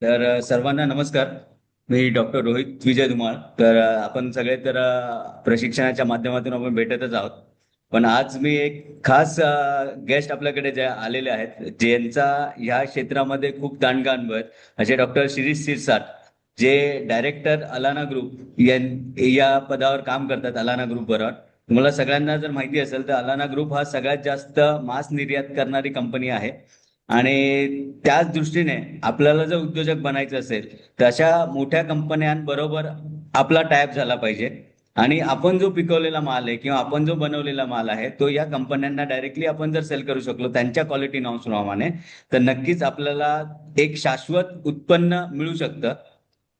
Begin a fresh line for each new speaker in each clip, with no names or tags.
सर्वांना नमस्कार. मी डॉक्टर रोहित विजय धुमाळ. आपण सगळे प्रशिक्षणाच्या माध्यमातून आपण भेटतच आहोत. पण आज मी एक खास गेस्ट आपल्याकडे जे आलेले आहेत, ज्यांचा ह्या क्षेत्रामध्ये खूप दांडगा अनुभव आहेत, असे डॉक्टर शिरीष शिरसाट, जे डायरेक्टर अलाना ग्रुप या पदावर काम करतात अलाना ग्रुप बरोबर. तुम्हाला सगळ्यांना जर माहिती असेल तर अलाना ग्रुप हा सगळ्यात जास्त मांस निर्यात करणारी कंपनी आहे. आणि त्याच दृष्टीने आपल्याला जर उद्योजक बनायचं असेल तर अशा मोठ्या कंपन्यांबरोबर आपला टायप झाला पाहिजे. आणि आपण जो पिकवलेला माल आहे किंवा आपण जो बनवलेला माल आहे तो या कंपन्यांना डायरेक्टली आपण जर सेल करू शकलो त्यांच्या क्वालिटी नॉर्म्स प्रमाणे, तर नक्कीच आपल्याला एक शाश्वत उत्पन्न मिळू शकतं.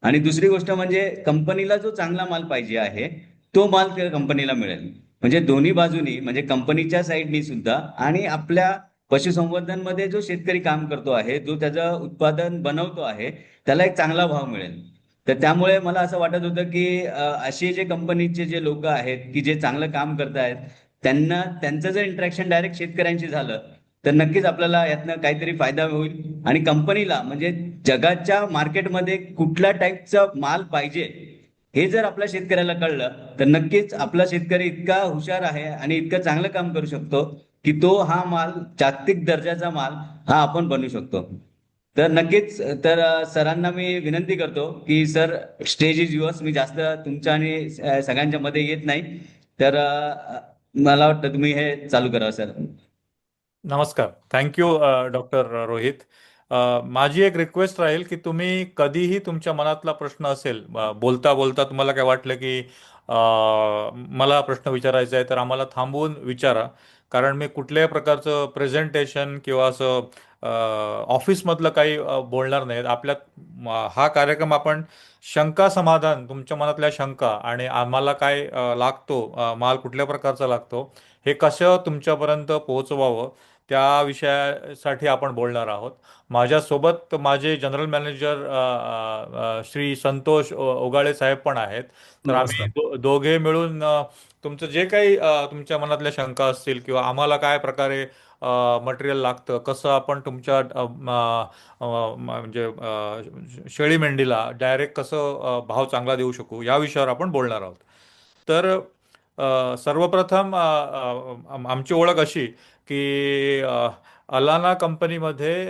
आणि दुसरी गोष्ट म्हणजे कंपनीला जो चांगला माल पाहिजे आहे तो माल त्या कंपनीला मिळेल. म्हणजे दोन्ही बाजूनी, म्हणजे कंपनीच्या साईडनी सुद्धा आणि आपल्या पशुसंवर्धन मध्ये जो शेतकरी काम करतो आहे, जो त्याचं उत्पादन बनवतो आहे, त्याला एक चांगला भाव मिळेल. तर त्यामुळे मला असं वाटत होतं की असे जे कंपनीचे जे लोक आहेत की जे चांगलं काम करत आहेत, त्यांना त्यांचं जर इंटरॅक्शन डायरेक्ट शेतकऱ्यांशी झालं तर नक्कीच आपल्याला यातनं काहीतरी फायदा होईल. आणि कंपनीला म्हणजे जगाच्या मार्केटमध्ये कुठल्या टाईपचा माल पाहिजे हे जर आपल्या शेतकऱ्याला कळलं तर नक्कीच आपला शेतकरी इतका हुशार आहे आणि इतकं चांगलं काम करू शकतो की तो हा माल, जागतिक दर्जाचा माल हा आपण बनवू शकतो. तर नक्कीच सरांना मी विनंती करतो की सर, स्टेज इज युअर्स. मी जास्त तुमच्या आणि सगळ्यांच्या मध्ये येत नाही. मला वाटतं तुम्ही हे चालू करा सर.
नमस्कार. Thank you doctor Rohit. माझी एक रिक्वेस्ट राहील की तुम्ही कधीही तुमच्या मनातला प्रश्न असेल, बोलता बोलता तुम्हाला काय वाटलं की मला प्रश्न विचारायचा आहे, तर आम्हाला थांबवून विचारा. कारण मी कुठल्याही प्रकारचं प्रेझेंटेशन किंवा असं ऑफिसमधलं काही बोलणार नाहीत. हा कार्यक्रम आपण शंका समाधान, तुमच्या मनातल्या शंका आणि आम्हाला काय लागतो, माल कुठल्या प्रकारचा लागतो, हे कसं तुमच्यापर्यंत पोहोचवावं त्या विषयासाठी आपण बोलणार आहोत. माझ्यासोबत माझे जनरल मॅनेजर श्री संतोष ओगाळे साहेब पण आहेत. तर आम्ही
नमस्कार.
दोघे मिळून तुमचं जे काही तुमच्या मनातल्या शंका असतील किंवा आम्हाला काय प्रकारे मटेरियल लागतं, कसं आपण तुमच्या म्हणजे शेळी मेंढीला डायरेक्ट कसं भाव चांगला देऊ शकू, या विषयावर आपण बोलणार आहोत. तर सर्वप्रथम आमची ओळख अशी की अलाना कंपनीमध्ये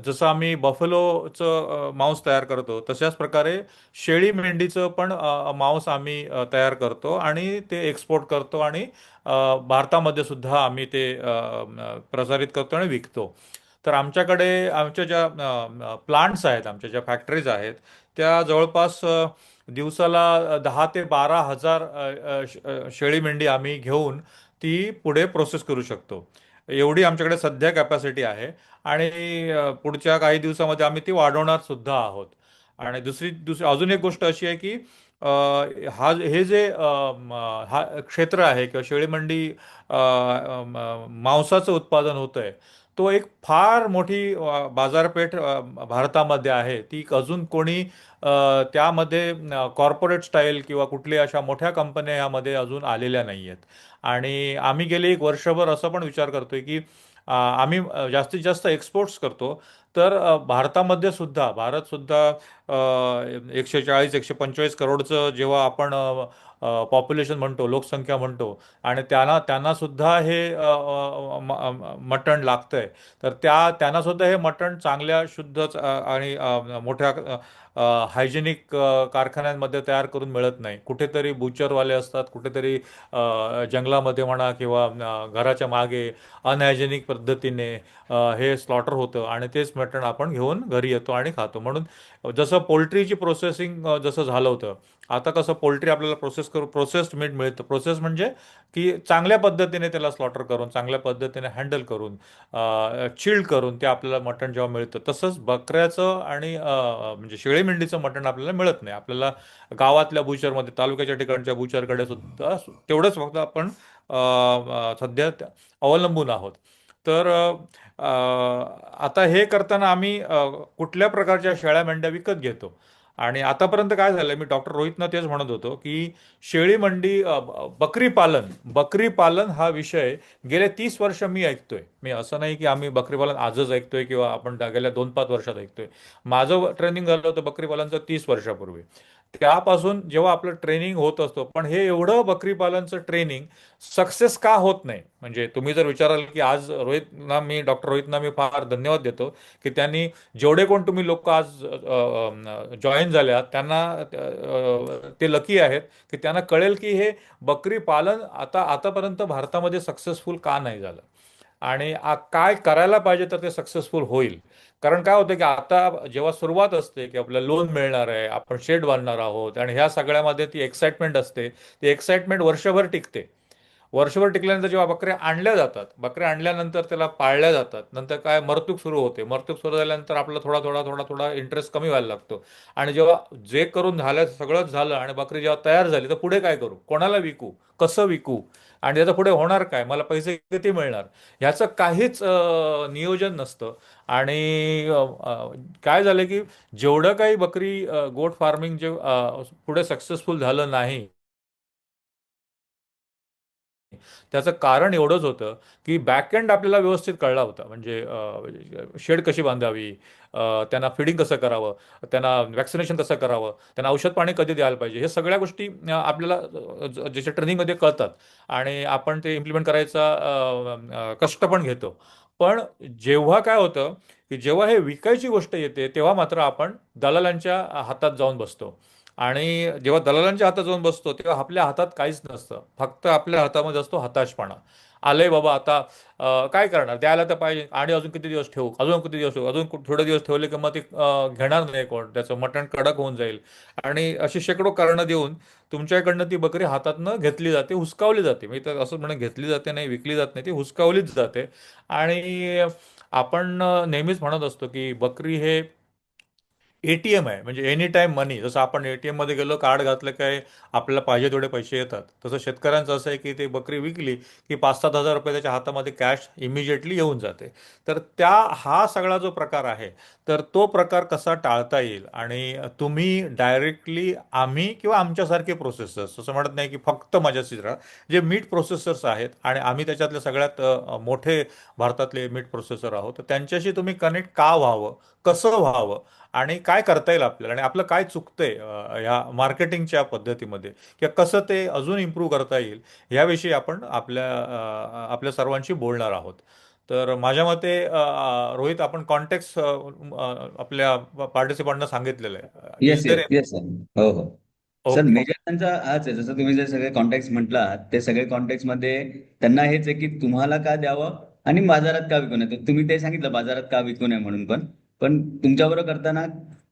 जसं आम्ही बफलोचं मांस तयार करतो, तशाच प्रकारे शेळी मेंढीचं पण मांस आम्ही तयार करतो आणि ते एक्सपोर्ट करतो आणि भारतामध्ये सुद्धा आम्ही ते प्रसारित करतो आणि विकतो. तर आमच्याकडे आमच्या ज्या प्लांट्स आहेत, आमच्या ज्या फॅक्टरीज आहेत, त्या जवळपास दिवसाला 10 ते 12 हजार शेळी मेंढी आम्ही घेऊन ती पुढे प्रोसेस करू शकतो. एवढी आमच्याकडे सध्या कॅपॅसिटी आहे आणि पुढच्या काही दिवसामध्ये आम्ही ती वाढवणार सुद्धा आहोत. आणि दुसरी दुसरी अजून एक गोष्ट अशी आहे की अ, हे जे हा क्षेत्र आहे किंवा शेळीमेंढी मांसाचं उत्पादन होतंय, तो एक फार मोठी बाजारपेठ भारतामध्ये आहे. ती अजून कोणी त्यामध्ये कॉर्पोरेट स्टाईल किंवा कुठली अशा मोठ्या कंपन्या यामध्ये अजून आलेल्या नाही आहेत. आणि आम्ही गेले एक वर्षभर असं पण विचार करतोय की आम्ही जास्तीत जास्त एक्सपोर्ट्स करतो. तर भारतामध्ये सुद्धा, भारत सुद्धा 140-145 करोडचं जेव्हा आपण पॉप्युलेशन म्हणतो, लोकसंख्या म्हणतो, आणि त्यांना त्यांना सुद्धा हे मटण लागतंय. तर त्यांना सुद्धा हे मटण चांगल्या शुद्ध आणि मोठ्या हायजेनिक कारखान्यांमध्ये तयार करून मिळत नाही. कुठेतरी बुचरवाले असतात, कुठेतरी जंगलामध्ये म्हणा किंवा घराच्या मागे अनहायजेनिक पद्धतीने हे स्लॉटर होतं आणि तेच मटण आपण घेऊन घरी येतो आणि खातो. म्हणून जसं पोल्ट्रीची प्रोसेसिंग जसं झालं होतं, आता कसं पोल्ट्री आपल्याला प्रोसेस्ड मीट मिळतं. प्रोसेस म्हणजे की चांगल्या पद्धतीने त्याला स्लॉटर करून, चांगल्या पद्धतीने हँडल करून, चिल्ड करून ते आपल्याला मटण जेव्हा मिळतं, तसंच बकऱ्याचं आणि म्हणजे शेळी मेंढीचं मटण आपल्याला मिळत नाही. आपल्याला गावातल्या बुचरमध्ये, तालुक्याच्या ठिकाणच्या बुचरकडे सुद्धा तेवढंच फक्त आपण सध्या अवलंबून आहोत. तर आता हे करताना आम्ही कुठल्या प्रकारच्या शेळ्या मेंढ्या विकत घेतो. आणि आतापर्यंत काय झालंय, मी डॉक्टर रोहितनं तेच म्हणत होतो की शेळी मंडी, बकरी पालन हा विषय गेले 30 वर्ष मी ऐकतोय. मी असं नाही की आम्ही बकरी पालन आजच ऐकतोय किंवा आपण गेल्या 2-5 वर्षात ऐकतोय. माझं ट्रेनिंग झालं होतं बकरी पालनचं 30 वर्षापूर्वी. त्यापासून जेव्हा आपलं ट्रेनिंग होत असतो, पण हे एवढं बकरी पालनचं ट्रेनिंग सक्सेस का होत नाही? म्हणजे तुम्ही जर विचाराल की आज डॉक्टर रोहितना मी फार धन्यवाद देतो की त्यांनी जेवढे कोण तुम्ही लोक आज जॉईन झाल्या त्यांना ते लकी आहेत की त्यांना कळेल की हे बकरी पालन आतापर्यंत भारतामध्ये सक्सेसफुल का नाही झालं, आणि काय करायला पाहिजे तर ते सक्सेसफुल होईल. कारण काय होतं की आता जेव्हा सुरुवात असते की आपल्याला लोन मिळणार आहे, आपण शेड बांधणार आहोत, आणि ह्या सगळ्यामध्ये ती एक्साइटमेंट असते. ती एक्साइटमेंट वर्षभर टिकते. वर्षभर टिकल्यानंतर जेव्हा बकऱ्या आणल्या जातात, बकऱ्या आणल्यानंतर त्याला पाळल्या जातात, नंतर काय मरतूक सुरू होते. मरतूक सुरू झाल्यानंतर आपला थोडा थोडा थोडा थोडा इंटरेस्ट कमी व्हायला लागतो. आणि जेव्हा जे करून झालं सगळंच झालं आणि बकरी जेव्हा तयार झाली, तर पुढे काय करू, कोणाला विकू, कसं विकू, आणि त्याचं पुढे होणार काय, मला पैसे किती मिळणार, ह्याचं काहीच नियोजन नसतं. आणि काय झालं की जेवढं काही बकरी गोट फार्मिंग जे पुढे सक्सेसफुल झालं नाही, त्याचं कारण एवढंच होतं की बॅकएंड आपल्याला व्यवस्थित कळला होता. म्हणजे शेड कशी बांधावी, त्यांना फिडिंग कसं करावं, त्यांना वॅक्सिनेशन कसं करावं, त्यांना औषध पाणी कधी द्यायला पाहिजे, हे सगळ्या गोष्टी आपल्याला ज्याच्या ट्रेनिंगमध्ये कळतात. आणि आपण ते इम्प्लिमेंट करायचा कष्ट पण घेतो. पण जेव्हा काय होतं की जेव्हा हे विकायची गोष्ट येते, तेव्हा मात्र आपण दलालांच्या हातात जाऊन बसतो. आणि जेव्हा दलालांच्या हातात जाऊन बसतो, तेव्हा आपल्या हातात काहीच नसतं, फक्त आपल्या हातामध्ये असतो हताशपणा. आलंय बाबा आता, काय करणार, द्यायला तर पाहिजे, आणि अजून किती दिवस ठेवू, अजून किती दिवस ठेवू, अजून थोडे दिवस ठेवले की मग ते घेणार नाही कोण, त्याचं मटण कडक होऊन जाईल. आणि अशी शेकडो कारणं देऊन तुमच्याकडनं ती बकरी हातातनं घेतली जाते, हुसकावली जाते. मी तर असं म्हणणं, घेतली जाते नाही, विकली जात नाही, ती हुसकावलीच जाते. आणि आपण नेहमीच म्हणत असतो की बकरी हे एटीएम आहे, म्हणजे एनी टाइम मनी. जसं आपण एटीएम मध्ये गेलो, कार्ड घातलं काय आपल्याला पाहिजे तेवढे पैसे येतात, तसं शेतकऱ्यांचं असं आहे की ते बकरी विकली की 5-7 हजार रुपये त्याच्या हातामध्ये कॅश इमिजिएटली येऊन जाते. तर हा सगळा जो प्रकार आहे, तर तो प्रकार कसा टाळता येईल, आणि तुम्ही डायरेक्टली, आम्ही किंवा आमच्यासारखे प्रोसेसर्स, असं म्हणत नाही की फक्त माझ्याशीच राहा, जे मीट प्रोसेसर्स आहेत, आणि आम्ही त्याच्यातले सगळ्यात मोठे भारतातले मीट प्रोसेसर आहोत, तर त्यांच्याशी तुम्ही कनेक्ट का व्हावं, कसं व्हावं, आणि काय करता येईल आपल्याला, आणि आपलं काय चुकतंय ह्या मार्केटिंगच्या पद्धतीमध्ये, किंवा कसं ते अजून इम्प्रूव्ह करता येईल, याविषयी आपण आपल्या सर्वांशी बोलणार आहोत. तर माझ्या मते रोहित, आपण कॉन्टेक्स्ट आपल्या पार्टिसिपंटना सांगितलेलं आहे.
Yes
is
yes
there?
Yes sir. हो हो. Sir
okay.
मेजर त्यांचा हाच आहे, जसं तुम्ही जे सगळे कॉन्टॅक्ट म्हटलात ते सगळे कॉन्टॅक्ट मध्ये त्यांना हेच आहे की तुम्हाला का द्यावं आणि बाजारात का विकू नये. तर तुम्ही ते सांगितलं बाजारात का विकू नये म्हणून, पण तुमच्याबरोबर करताना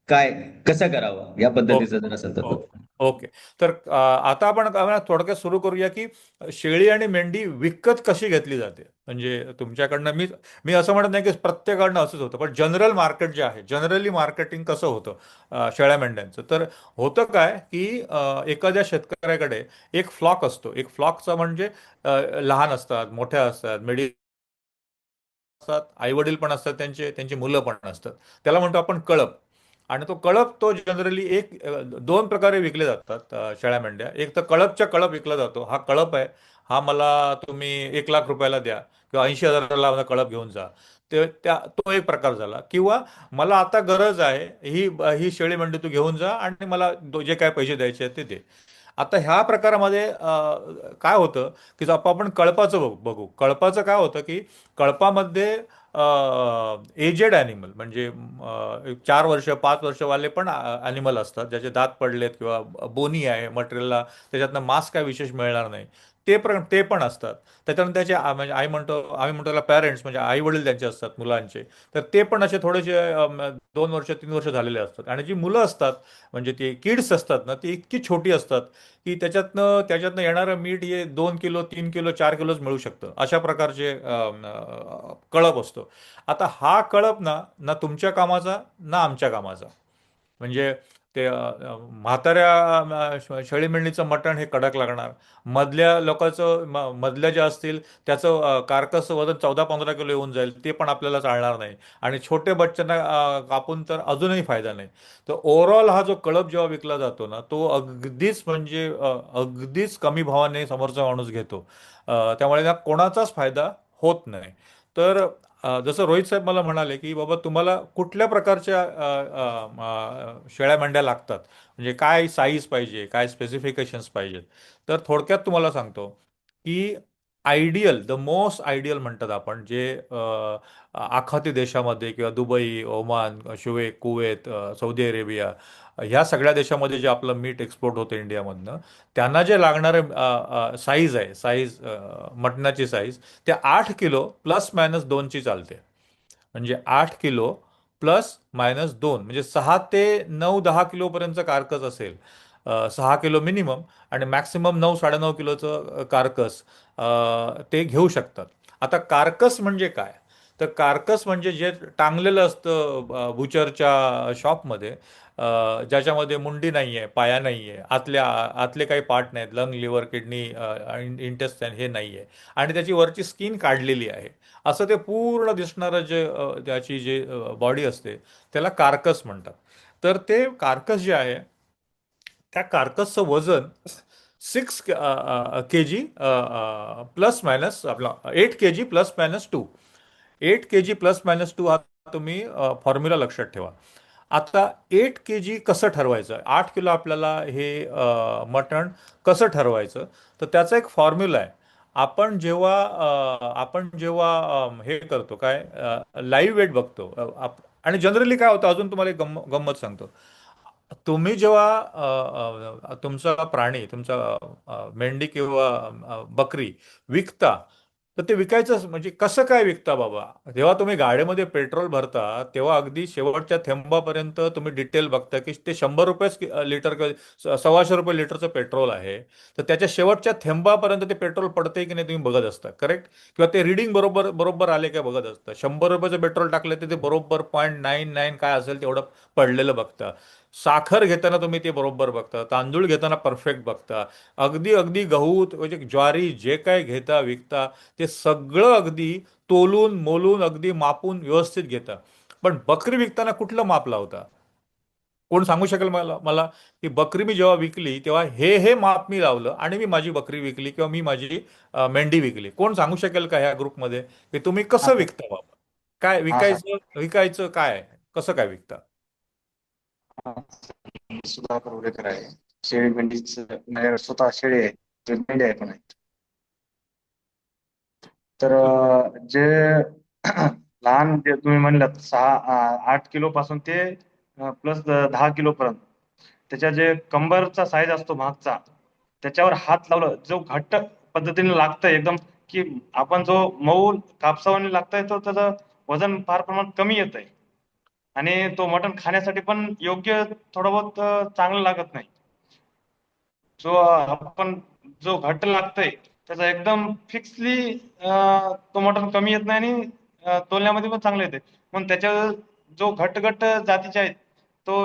काय कसं करावं या
ओके.
पद्धतीचं जर असेल तर.
ओके. ओके. तर आता आपण थोडक्यात सुरू करूया की शेळी आणि मेंढी विकत कशी घेतली जाते. म्हणजे तुमच्याकडनं, मी मी असं म्हणत नाही की प्रत्येकाकडनं असंच होतं, पण जनरल मार्केट जे आहे, जनरली मार्केटिंग कसं होतं शेळ्या मेंढ्यांचं, तर होतं काय की एखाद्या शेतकऱ्याकडे एक फ्लॉक असतो. एक फ्लॉकचा म्हणजे लहान असतात, मोठ्या असतात, मिडियम असतात, आई वडील पण असतात, त्यांचे त्यांची मुलं पण असतात. त्याला म्हणतो आपण कळप. आणि तो कळप, तो जनरली दोन प्रकारे विकले जातात शेळ्या मेंढ्या. एक तर कळपच्या कळप विकला जातो. हा कळप आहे, हा मला तुम्ही 1 लाख रुपयाला द्या किंवा 80 हजाराला मला कळप घेऊन जा. तो एक प्रकार झाला. किंवा मला आता गरज आहे, ही ही शेळी मेंढी तू घेऊन जा आणि मला जे काय पैसे द्यायचे आहेत ते दे. आता ह्या प्रकारामध्ये काय होतं की जर आपण कळपाचं बघू, कळपाचं काय होतं की कळपामध्ये एजेड ॲनिमल, म्हणजे 4 वर्ष 5 वर्षवाले पण ॲनिमल असतात, ज्याचे दात पडलेत किंवा बोनी आहे मटेरियलला, त्याच्यातनं मांस काय विशेष मिळणार नाही, ते पण असतात. त्याच्यानंतर त्याचे म्हणजे आम्ही म्हणतो त्याला पॅरेंट्स, म्हणजे आई वडील त्यांचे असतात मुलांचे. तर ते पण असे थोडेसे 2 वर्ष 3 वर्ष झालेले असतात. आणि जी मुलं असतात, म्हणजे ती किड्स असतात ना, ती इतकी छोटी असतात की त्याच्यातनं येणारं मीठ हे 2 किलो 3 किलो 4 किलोच मिळू शकतं. अशा प्रकारचे कळप असतो. आता हा कळप ना ना तुमच्या कामाचा ना आमच्या कामाचा. म्हणजे ते म्हाताऱ्या शेळी मेंढीचं मटण हे कडक लागणार. मधल्या लोकांचं मधल्या ज्या असतील त्याचं कार्कस वजन 14-15 किलो येऊन जाईल, ते पण आपल्याला चालणार नाही. आणि छोटे बच्चांना कापून तर अजूनही फायदा नाही. तर ओव्हरऑल हा जो कळप जेव्हा विकला जातो ना, तो अगदीच म्हणजे अगदीच कमी भावाने समोरचा माणूस घेतो. त्यामुळे ना कोणाचाच फायदा होत नाही. तर जसं रोहित साहेब मला म्हणाले की बाबा तुम्हाला कुठल्या प्रकारच्या शेळ्या मेंढ्या लागतात, म्हणजे काय साईज पाहिजे, काय स्पेसिफिकेशन्स पाहिजेत. तर थोडक्यात तुम्हाला सांगतो की आयडियल, द मोस्ट आयडियल म्हणतात आपण, जे आखाती देशामध्ये किंवा Dubai, Oman, Kuwait, Saudi Arabia, ह्या सगळ्या देशामध्ये जे आपलं मीठ एक्सपोर्ट होतं इंडियामधनं, त्यांना जे लागणारे साईज आहे, साईज मटणाची साईज, त्या 8 किलो प्लस मायनस 2ची चालते. म्हणजे 8 किलो प्लस मायनस 2 म्हणजे 6 ते 9-10 किलोपर्यंतचं कार्कस असेल. 6 किलो मिनिमम आणि मॅक्सिमम 9-9.5 किलोचं कार्कस ते घेऊ शकतात. आता कार्कस म्हणजे काय? तर कार्कस म्हणजे जे टांगलेलं असतं बुचरच्या शॉपमध्ये, ज्याच्यामध्ये मुंडी नाही आहे, पाया नाही आहे, आतले काही पार्ट नाहीत, लंग, लिव्हर, किडनी, इंटेस्टाईन हे नाही आहे, आणि त्याची वरची स्किन काढलेली आहे, असं ते पूर्ण दिसणारं जे त्याची जे बॉडी असते त्याला कार्कस म्हणतात. तर ते कार्कस जे आहे, त्या कार्कसचं वजन 6 केजी प्लस मायनस आपला 8 KG plus minus 2. 8 KG plus minus 2 हा तुम्ही फॉर्म्युला लक्षात ठेवा. आता 8 केजी कसं ठरवायचं, 8 किलो आपल्याला हे मटण कसं ठरवायचं, तर त्याचा एक फॉर्म्युला आहे. आपण जेव्हा हे करतो काय, लाईव्ह वेट बघतो, आणि जनरली काय होतं, अजून तुम्हाला एक गंमत सांगतो. तुम्ही जेव्हा तुमचा प्राणी, तुमचा मेंढी किंवा बकरी विकता, तर ते विकायचं म्हणजे कसं काय विकता बाबा? जेव्हा तुम्ही गाडीमध्ये पेट्रोल भरता तेव्हा अगदी शेवटच्या थेंबापर्यंत तुम्ही डिटेल बघता की ते 100 रुपये लिटर किंवा 125 रुपये लिटरचं पेट्रोल आहे. तर त्याच्या शेवटच्या थेंबापर्यंत ते पेट्रोल पडतंय की नाही तुम्ही बघत असता, करेक्ट? किंवा ते रिडिंग बरोबर बरोबर आले का बघत असता. 100 रुपयाचं पेट्रोल टाकलं तर ते बरोबर 0.99 काय असेल तेवढं पडलेलं बघता. साखर घेताना तुम्ही ते बरोबर बघता, तांदूळ घेताना परफेक्ट बघता, अगदी अगदी गहू म्हणजे ज्वारी जे काय घेता विकता ते सगळं अगदी तोलून मोलून अगदी मापून व्यवस्थित घेता. पण बकरी विकताना कुठलं माप लावता? कोण सांगू शकेल मला मला की बकरी मी जेव्हा विकली तेव्हा हे माप मी लावलं आणि मी माझी बकरी विकली किंवा मी माझी मेंढी विकली? कोण सांगू शकेल का ह्या ग्रुपमध्ये की तुम्ही
हा
कसं
सर.
विकता बाबा? काय
हा सर.
विकायचं विकायचं काय, कसं काय विकता?
हा, मी सुधाकर उलेकर आहे. शेळी मेंढीच माझ्याकडे स्वतः शेळी आहे, ते मेंढी आहे पण आहेत. तर जे लहान जे तुम्ही म्हणलात 8 किलो पासून ते प्लस 10 किलो पर्यंत, त्याच्या जे कंबरचा साईज असतो मागचा, त्याच्यावर हात लावलं जो घट्ट पद्धतीने लागतंय एकदम, की आपण जो मऊ कापसावाने लागतंय तो त्याचं वजन फार प्रमाणात कमी येत आहे. आणि तो मटण खाण्यासाठी पण योग्य, थोडं बहुत चांगलं लागत नाही. जो आपण जो घट्ट लागतंय त्याचा एकदम फिक्सली तो मटण कमी येत नाही, आणि तोलण्यामध्ये पण चांगलं येते. पण त्याच्या जो घट्ट घट्ट जातीचे आहेत, तो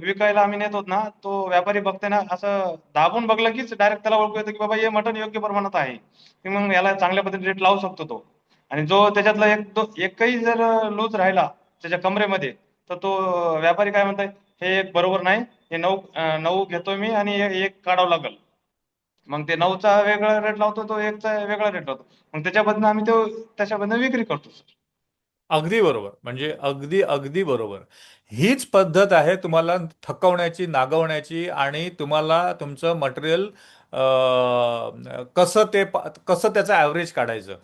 विकायला आम्ही नेत होत ना, तो व्यापारी बघते ना असं दाबून बघलं कीच डायरेक्ट त्याला ओळखू येतं की बाबा हे मटण योग्य प्रमाणात आहे, की मग याला चांगल्या पद्धतीने रेट लावू शकतो तो. आणि जो त्याच्यातला एकही जर लूज राहिला त्याच्या कमरेमध्ये, तर तो व्यापारी काय म्हणताय, हे एक बरोबर नाही, हे 9 घेतोय मी आणि हे एक काढावं लागेल. मग ते 9चा वेगळा रेट लावतो, तो 1चा वेगळा रेट लावतो. मग त्याच्याबद्दल आम्ही तो त्याच्याबद्दल विक्री करतो सर.
अगदी बरोबर, म्हणजे अगदी अगदी बरोबर. हीच पद्धत आहे तुम्हाला थकवण्याची, नागवण्याची, आणि तुम्हाला तुमचं मटेरियल कसं त्याचं ॲव्हरेज काढायचं.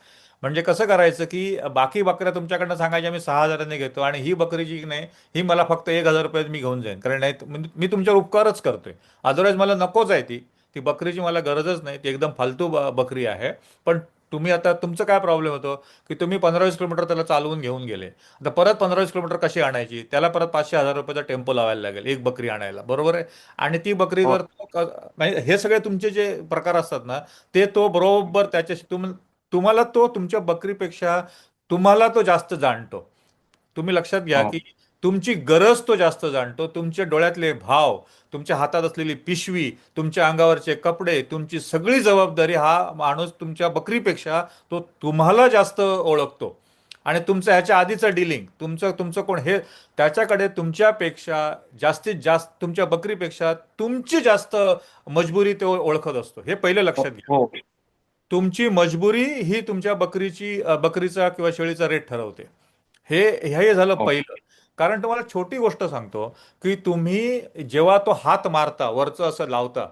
म्हणजे कसं करायचं की बाकी बकऱ्या तुमच्याकडनं सांगायच्या मी 6,000ने घेतो, आणि ही बकरी जी नाही, ही मला फक्त 1,000 रुपयात मी घेऊन जाईन, कारण नाही म्हणजे मी तुमच्यावर उपकारच करतोय. अदरवाईज मला नकोच आहे ती ती बकरीची मला गरजच नाही, ती एकदम फालतू बकरी आहे. पण तुम्ही आता तुमचं काय प्रॉब्लेम होतो की तुम्ही 15-20 किलोमीटर त्याला चालवून घेऊन गेले. आता परत 15-20 किलोमीटर कशी आणायची, त्याला परत 500-1000 रुपयाचा टेम्पो लावायला लागेल एक बकरी आणायला, बरोबर आहे? आणि ती बकरी
हो.
जर म्हणजे हे सगळे तुमचे जे प्रकार असतात ना, ते तो बरोबर त्याच्याशी तुम्हाला तो तुमच्या बकरीपेक्षा तुम्हाला तो जास्त जाणतो. तुम्ही लक्षात घ्या
हो.
की तुमची गरज तो जास्त जाणतो, तुमच्या डोळ्यातले भाव, तुमच्या हातात असलेली पिशवी, तुमच्या अंगावरचे कपडे, तुमची सगळी जबाबदारी हा माणूस तुमच्या बकरीपेक्षा तो तुम्हाला जास्त ओळखतो. आणि तुमचं ह्याच्या आधीचं डिलिंग, तुमचं तुमचं कोण हे त्याच्याकडे तुमच्यापेक्षा जास्तीत जास्त, तुमच्या बकरीपेक्षा तुमची जास्त मजबुरी तो ओळखत असतो. हे पहिलं
हो
लक्षात घ्या.
हो
तुमची मजबुरी ही तुमच्या बकरीचा किंवा शेळीचा रेट ठरवते. हे हे झालं
हो
पहिलं. कारण तुम्हाला छोटी गोष्ट सांगतो, की तुम्ही जेव्हा तो हात मारता, वरचं असं लावता,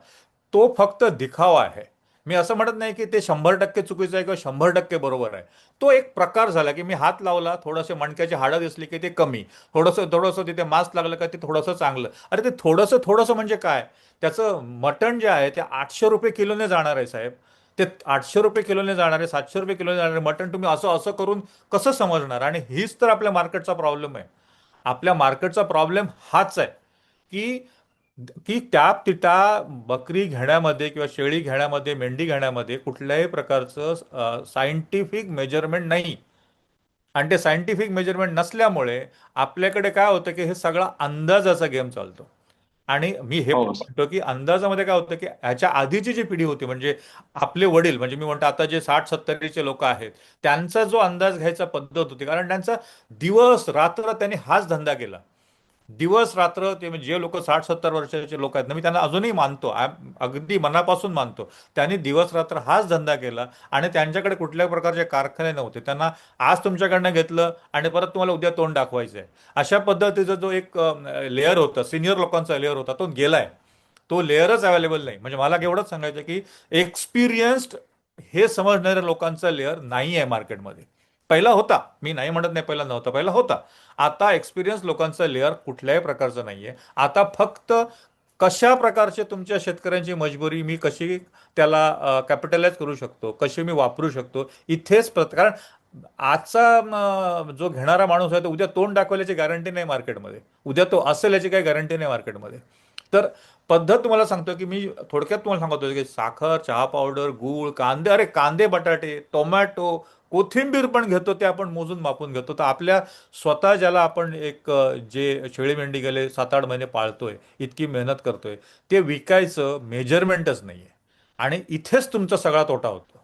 तो फक्त दिखावा आहे. मी असं म्हणत नाही की ते 100% चुकीचं आहे किंवा 100% बरोबर आहे. तो एक प्रकार झाला, की मी हात लावला, थोडंसं मणक्याची हाडं दिसली की ते कमी, थोडंसं थोडंसं तिथे मांस लागलं का ते थोडंसं चांगलं. अरे ते थोडंसं थोडंसं म्हणजे काय? त्याचं मटण जे आहे ते 800 रुपये किलोने जाणार आहे साहेब. ते 800 रुपये किलोने जाणारे, 700 रुपये किलोने जाणारे मटण तुम्ही असं असं करून कसं समजणार? आणि हीच तर आपल्या मार्केटचा प्रॉब्लेम आहे. आपल्या मार्केटचा प्रॉब्लेम हाच आहे, की की त्या बकरी घेण्यामध्ये किंवा शेळी घेण्यामध्ये, मेंढी घेण्यामध्ये कुठल्याही प्रकारचं सायंटिफिक मेजरमेंट नाही. आणि ते सायंटिफिक मेजरमेंट नसल्यामुळे आपल्याकडे काय होतं, की हे सगळा अंदाजाचा गेम चालतो. आणि मी हे
हो
पण म्हणतो, की अंदाजामध्ये काय होतं, की ह्याच्या आधीची जी पिढी होती, म्हणजे आपले वडील, म्हणजे मी म्हणतो आता जे 60-70चे लोक आहेत, त्यांचा जो अंदाज घ्यायचा पद्धत होती, कारण त्यांचा दिवस रात्र त्यांनी हाच धंदा केला. दिवस रात्र ते म्हणजे जे लोक 60-70 वर्षाचे लोक आहेत ना, मी त्यांना अजूनही मानतो, अगदी मनापासून मानतो. त्यांनी दिवस रात्र हाच धंदा केला आणि त्यांच्याकडे कुठल्याही प्रकारचे कारखाने नव्हते. त्यांना आज तुमच्याकडनं घेतलं आणि परत तुम्हाला उद्या तोंड दाखवायचं आहे, अशा पद्धतीचा जो एक लेअर होता, सिनियर लोकांचा लेअर होता, तो गेलाय. तो लेअरच अवेलेबल नाही. म्हणजे मला एवढंच सांगायचं, की एक्सपिरियन्स्ड हे समजणाऱ्या लोकांचा लेअर नाही आहे मार्केटमध्ये. पहिला होता, मी नाही म्हणत नाही पहिला नव्हता, पहिला होता. आता एक्सपिरियन्स लोकांचा लेअर कुठल्याही प्रकारचं नाहीये. आता फक्त कशा प्रकारचे तुमच्या शेतकऱ्यांची मजबुरी मी कशी त्याला कॅपिटलाइज करू शकतो, कशी मी वापरू शकतो, इथेच कारण आजचा जो घेणारा माणूस आहे तो उद्या तोंड दाखवल्याची गॅरंटी नाही मार्केटमध्ये, उद्या तो असेल याची काही गॅरंटी नाही मार्केटमध्ये. तर पद्धत तुम्हाला सांगतो, की मी थोडक्यात तुम्हाला सांगतो, की साखर, चहा पावडर, गूळ, कांदे, अरे कांदे, बटाटे, टोमॅटो, कोथिंबीर पण घेतो, ते आपण मोजून मापून घेतो. तर आपल्या स्वतः ज्याला आपण जे शेळी मेंढी गेले 7-8 महिने पाळतोय, इतकी मेहनत करतोय, ते विकायचं मेजरमेंटच नाहीये. आणि इथेच तुमचा सगळा तोटा होतो.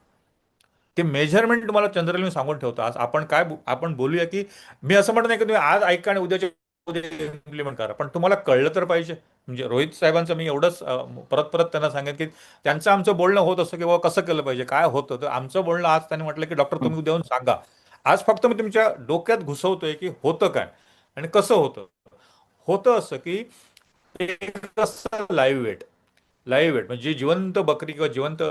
ते मेजरमेंट तुम्हाला जनरली मी सांगून ठेवतो. आज आपण आपण बोलूया, की मी असं म्हणत नाही की तुम्ही आज ऐका आणि उद्याच्या उद्या इम्प्लिमेंट करा, पण तुम्हाला कळलं तर पाहिजे. म्हणजे रोहित साहेबांचं मी एवढंच परत परत त्यांना सांगेन, की त्यांचं आमचं बोलणं होत असं, की बाबा कसं केलं पाहिजे, काय होतं. तर आमचं बोलणं आज त्यांनी म्हटलं, की डॉक्टर तुम्ही उद्या येऊन सांगा. आज फक्त मी तुमच्या डोक्यात घुसवतोय, की होतं काय आणि कसं होतं. होतं असं, की एक असं लाईव्ह वेट म्हणजे जी जिवंत बकरी किंवा जिवंत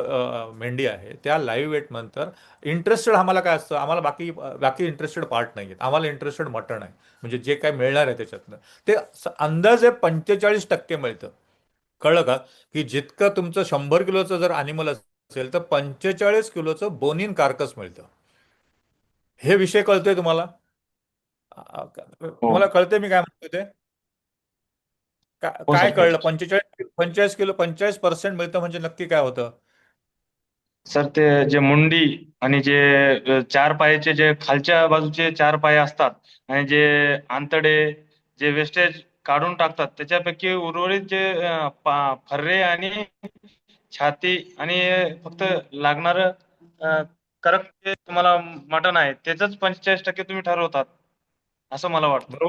मेंढी आहे, त्या लाईव्ह वेट नंतर इंटरेस्टेड आम्हाला काय असतं, आम्हाला बाकी बाकी इंटरेस्टेड पार्ट नाही आहेत, आम्हाला इंटरेस्टेड मटण आहे. म्हणजे जे काय मिळणार आहे त्याच्यातनं ते अंदाजे 45% मिळतं. कळलं का? की जितकं तुमचं 100 किलोचं जर अॅनिमल असेल तर 45 किलोचं बोन इन कार्कस मिळतं. हे विषय कळतोय तुम्हाला?
हो
तुम्हाला कळतंय मी काय म्हणतोय ते?
हो
काय
सर
कळलं?
कळतं.
45% मिळतं म्हणजे नक्की काय होतं?
सर ते जे मुंडी आणि जे चार पायाचे जे खालच्या बाजूचे चार पाय असतात आणि जे आंतडे जे वेस्टेज काढून टाकतात त्याच्यापैकी उर्वरित जे फर्रे आणि छाती आणि फक्त लागणारं करक जे तुम्हाला मटण आहे त्याच 45% तुम्ही ठरवतात असं मला वाटतं.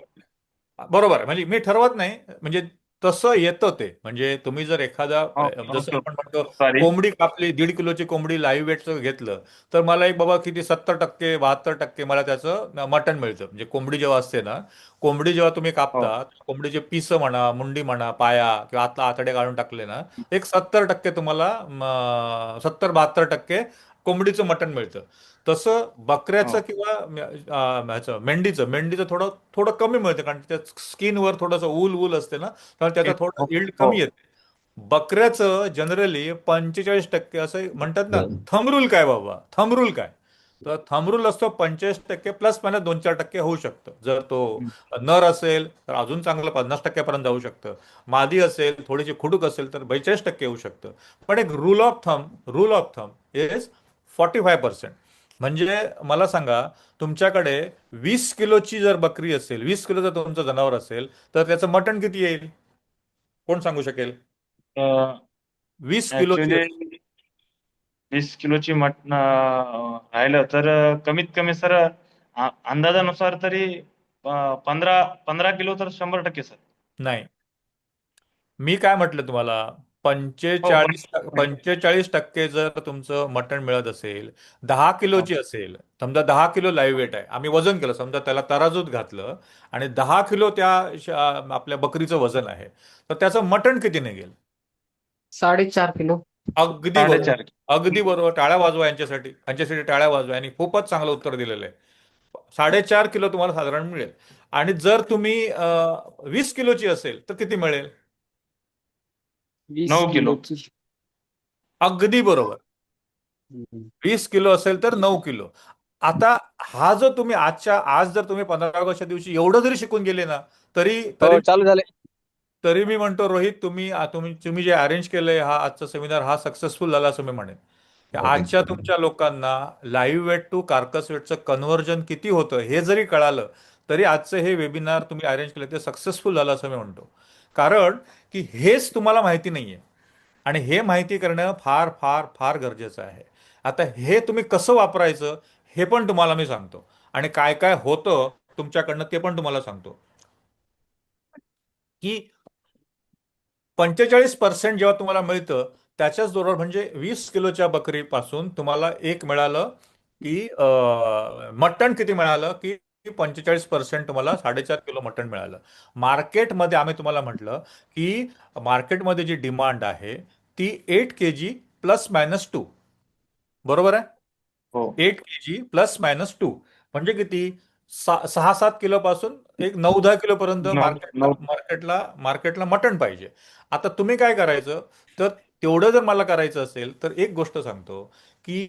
बरोबर आहे. म्हणजे मी ठरवत नाही, म्हणजे तसं येतं ते. म्हणजे तुम्ही जर एखादा
हो
जसं
ओके
आपण म्हणतो,
सॉरी.
कोंबडी कापली, 1.5 किलोची कोंबडी लाईव्ह वेटचं घेतलं, तर मला एक बाबा किती 70% 72% मला त्याचं मटण मिळतं. म्हणजे कोंबडी जेव्हा असते ना, कोंबडी जेव्हा तुम्ही
हो
कापता, कोंबडीचे पिसं म्हणा, मुंडी म्हणा, पाया किंवा आतला आतडे काढून टाकले ना, एक 70% तुम्हाला 70-72% कोंबडीचं मटण मिळतं. तसं बकऱ्याचं
हो
किंवा ह्याचं मेंढीचं थोडं थोडं कमी मिळतं, कारण त्या स्किनवर थोडंसं ऊल ऊल असते ना, तर त्याचा
हो
थोडं यील्ड
हो
कमी येते. बकऱ्याचं जनरली 45% असं म्हणतात ना.
बरं.
थंब रूल काय बाबा, थंब रूल काय? तर थंब रूल असतो 45% प्लस मला 2-4% होऊ शकतं. जर तो
हम्म.
नर असेल तर अजून चांगलं 50% पर्यंत जाऊ शकतं. मादी असेल, थोडीशी खुडूक असेल तर 42% येऊ शकतं. पण एक रूल ऑफ थंब इज 45%. म्हणजे मला सांगा, तुमच्याकडे 20 किलोची जर बकरी असेल, 20 किलोचं तुमचं जनावर असेल, तर त्याचं मटण किती येईल? कोण सांगू शकेल? 20 किलोची
ऍक्च्युली
असेल.
20 किलोची मटण राहिलं तर कमीत कमी सर अंदाजानुसार तरी 15 किलो तर 100% सर.
नाही, मी काय म्हटलं तुम्हाला,
हो
45% जर तुमचं मटण मिळत असेल, 10 किलोची असेल, समजा 10 किलो लाईव्ह वेट आहे, आम्ही वजन केलं, समजा त्याला तराजूत घातलं आणि 10 किलो त्या आपल्या बकरीचं वजन आहे, तर त्याचं मटण किती निघेल?
4.5 किलो.
अगदी बरोबर.
4.5.
अगदी बरोबर. टाळ्या वाजवा यांच्यासाठी टाळ्या वाजवा, यांनी खूपच चांगलं उत्तर दिलेलं आहे. 4.5 किलो तुम्हाला साधारण मिळेल. आणि जर तुम्ही 20 किलोची असेल तर किती मिळेल?
20
9 किलो.
किलोची.
अगदी बरोबर.
हम्म.
20 किलो असेल तर 9 किलो. आता हा जो तुम्ही आज जर तुम्ही 15 ऑगस्टच्या दिवशी एवढं जरी शिकून गेले ना, तरी तरी
हो, चालू झाले.
तरी मी म्हणतो रोहित, तुम्ही जे अरेंज केलंय हा आजचा सेमिनार, हा सक्सेसफुल झाला असं मी म्हणेन. की आजच्या तुमच्या लोकांना लाईव्ह वेट टू कार्कस वेटचं कन्व्हर्जन किती होतं हे जरी कळालं, तरी आजचं हे वेबिनार तुम्ही अरेंज केलं ते सक्सेसफुल झालं असं मी म्हणतो. कारण की हेच तुम्हाला माहिती नाहीये, आणि हे माहिती करणं फार फार फार गरजेचं आहे. आता हे तुम्ही कसं वापरायचं हे पण तुम्हाला मी सांगतो, आणि काय काय होतं तुमच्याकडनं ते पण तुम्हाला सांगतो. की 45% जेव्हा तुम्हाला मिळतं, त्याच्याच बरोबर म्हणजे 20 किलोच्या बकरीपासून तुम्हाला एक मिळालं की मटण किती मिळालं की 45% तुम्हाला 4.5 किलो मटण मिळालं. मार्केटमध्ये आम्ही तुम्हाला म्हटलं की मार्केटमध्ये जी डिमांड आहे ती 8 kg ±2. बरोबर आहे?
हो
8 kg ±2 म्हणजे किती? 6-7 किलो पासून एक 9-10 किलो पर्यंत
9.
मार्केटला मटण पाहिजे. आता तुम्ही काय करायचं, तर तेवढं जर मला करायचं असेल तर एक गोष्ट सांगतो की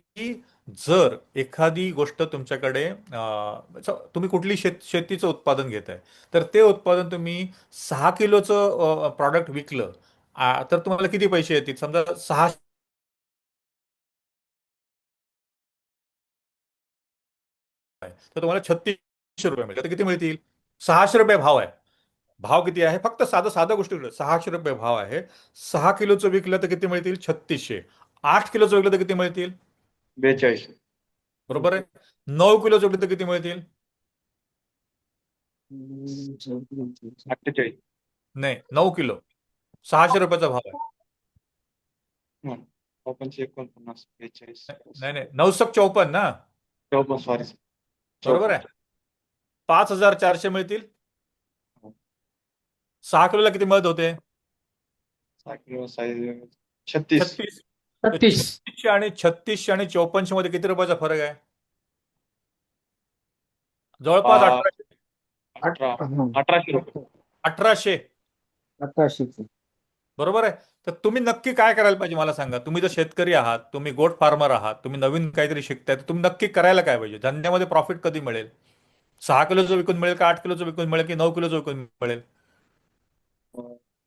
जर एखादी गोष्ट तुमच्याकडे तुम्ही कुठली शेतीचं उत्पादन घेत आहे, तर ते उत्पादन तुम्ही 6 किलोचं प्रॉडक्ट विकलं, तर तुम्हाला किती पैसे येतील? समजा 6 आहे तर तुम्हाला 3600 रुपये मिळतील. तर किती मिळतील? 600 रुपये भाव आहे. भाव किती आहे? फक्त साधं साधं गोष्ट 600 रुपये भाव आहे. 6 किलोचं विकलं तर किती मिळतील? 3600. 8 किलोचं विकलं तर किती मिळतील?
42.
बरोबर आहे. 9 किलोचं विकलं तर किती मिळतील?
48.
नाही, 9 किलो. 600 रुपयाचा भाव आहे.
49. 42.
नाही नाही, 954 ना.
54. Sorry sir.
बरोबर
54.
आहे. 5400 मिळतील. 6 किलोला किती मिळत होते?
6 किलो साईज 36.
36. तर
36.
3600 आणि 5400 मध्ये किती रुपयाचा फरक आहे? जवळपास
आ,
1800.
18.
हं.
1800 रुपये.
1800.
1800.
बरोबर आहे. तर तुम्ही नक्की काय करायला पाहिजे मला सांगा. तुम्ही जर शेतकरी आहात, तुम्ही गोट फार्मर आहात, तुम्ही नवीन काहीतरी शिकताय, तर तुम्ही नक्की करायला काय पाहिजे? धंद्यामध्ये प्रॉफिट कधी मिळेल? 6 किलोचं विकून मिळेल का 8 किलोचं विकून मिळेल की 9 किलोचं विकून मिळेल?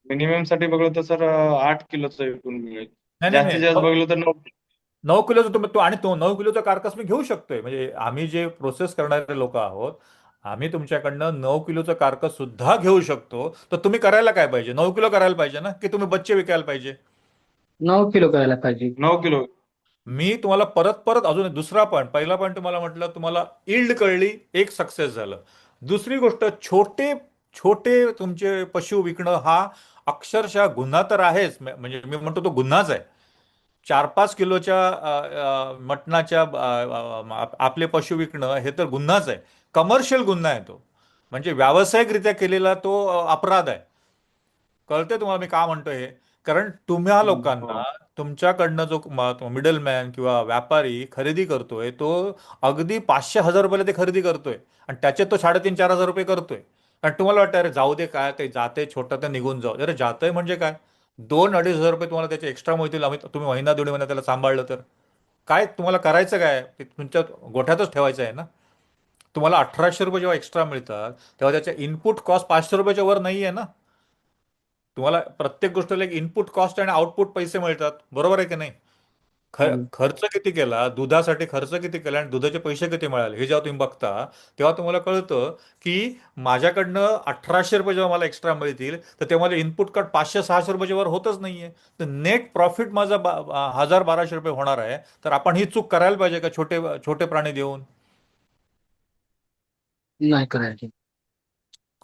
मिनिमम साठी बघलं तर सर 8 किलोचं विकून मिळेल.
नाही नाही
जास्तीत
नाही,
जास्त बघलं तर 9.
9 किलोचं तुम्ही तो, आणि तो 9 किलोचा कार्कस मी घेऊ शकतोय. म्हणजे आम्ही जे प्रोसेस करणारे लोक आहोत, आम्ही तुमच्याकडनं 9 किलोचं कार्कस सुद्धा घेऊ शकतो. तर तुम्ही करायला काय पाहिजे? 9 किलो करायला पाहिजे ना, की तुम्ही बच्चे विकायला पाहिजे?
9 किलो करायला पाहिजे.
9 किलो.
मी तुम्हाला परत परत अजून दुसरा पॉईंट, पहिला पॉईंट तुम्हाला म्हटलं, तुम्हाला इल्ड कळली, एक सक्सेस झालं. दुसरी गोष्ट, छोटे छोटे तुमचे पशु विकणं हा अक्षरशः गुन्हा तर आहेच, म्हणजे मी म्हणतो तो गुन्हाच आहे. 4-5 किलोच्या मटणाच्या आपले पशु विकणं हे तर गुन्हाच आहे. कमर्शियल गुन्हा आहे तो. म्हणजे व्यावसायिकरित्या केलेला तो अपराध आहे. कळतंय तुम्हाला मी का म्हणतोय हे? कारण तुम्हा लोकांना,
हो.
तुमच्याकडनं जो मिडलमॅन किंवा व्यापारी खरेदी करतोय, तो अगदी 500-1000 रुपयाला ते खरेदी करतोय, आणि त्याचे तो 3500-4000 रुपये करतोय. आणि तुम्हाला वाटतं अरे जाऊ दे, काय ते जाते छोटं, ते निघून जाऊ. अरे जातंय म्हणजे काय? 2-2500 रुपये तुम्हाला त्याचे एक्स्ट्रा मिळतील, तुम्ही महिना दीड महिना त्याला सांभाळलं तर. काय तुम्हाला करायचं काय? ते तुमच्या गोठ्यातच ठेवायचं आहे ना. तुम्हाला 1800 रुपये जेव्हा एक्स्ट्रा मिळतात, तेव्हा त्याच्या इनपुट कॉस्ट 500 रुपयाच्या वर नाही आहे ना. तुम्हाला प्रत्येक गोष्टीला एक इनपुट कॉस्ट आणि आउटपुट पैसे मिळतात. बरोबर आहे की नाही?
हम्म.
खर्च किती केला, दुधासाठी खर्च किती केला आणि दुधाचे पैसे किती मिळाले हे जेव्हा तुम्ही बघता, तेव्हा तुम्हाला कळतं की माझ्याकडनं 1800 रुपये जेव्हा मला एक्स्ट्रा मिळतील, तर ते मला इनपुट कट 500-600 रुपयाच्या वर होतच नाहीये. तर नेट प्रॉफिट माझा 1000-1200 रुपये होणार आहे. तर आपण ही चूक करायला पाहिजे का छोटे छोटे प्राणी देऊन?
नाही करायची.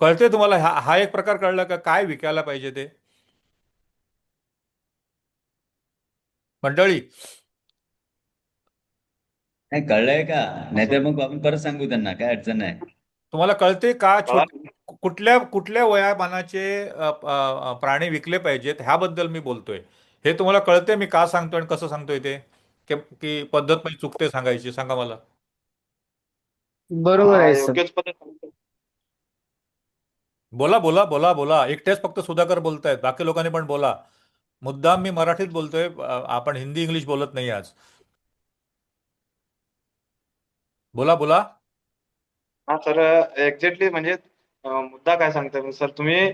कळते तुम्हाला? हा हा एक प्रकार कळला का काय विकायला पाहिजे ते मंडळी?
नाही कळलंय का? नाहीतर मग आपण परत सांगू त्यांना, काय अडचण नाही.
तुम्हाला कळते का
कळा.
कुठल्या कुठल्या वयामानाचे प्राणी विकले पाहिजेत ह्याबद्दल मी बोलतोय. हे तुम्हाला कळते मी का सांगतोय आणि कसं सांगतोय ते? की पद्धत माझी चुकते सांगायची? सांगा मला.
बरोबर
हा
आहे सर.
योग्यच पद्धत.
बोला बोला बोला बोला. एकटेच फक्त सुधाकर बोलतायत, बाकी लोकांनी पण बोला. मुद्दाम मी मराठीत बोलतोय, आपण हिंदी इंग्लिश बोलत नाही आज. बोला बोला.
हा सर, एक्झॅक्टली म्हणजे मुद्दा काय सांगता सर तुम्ही?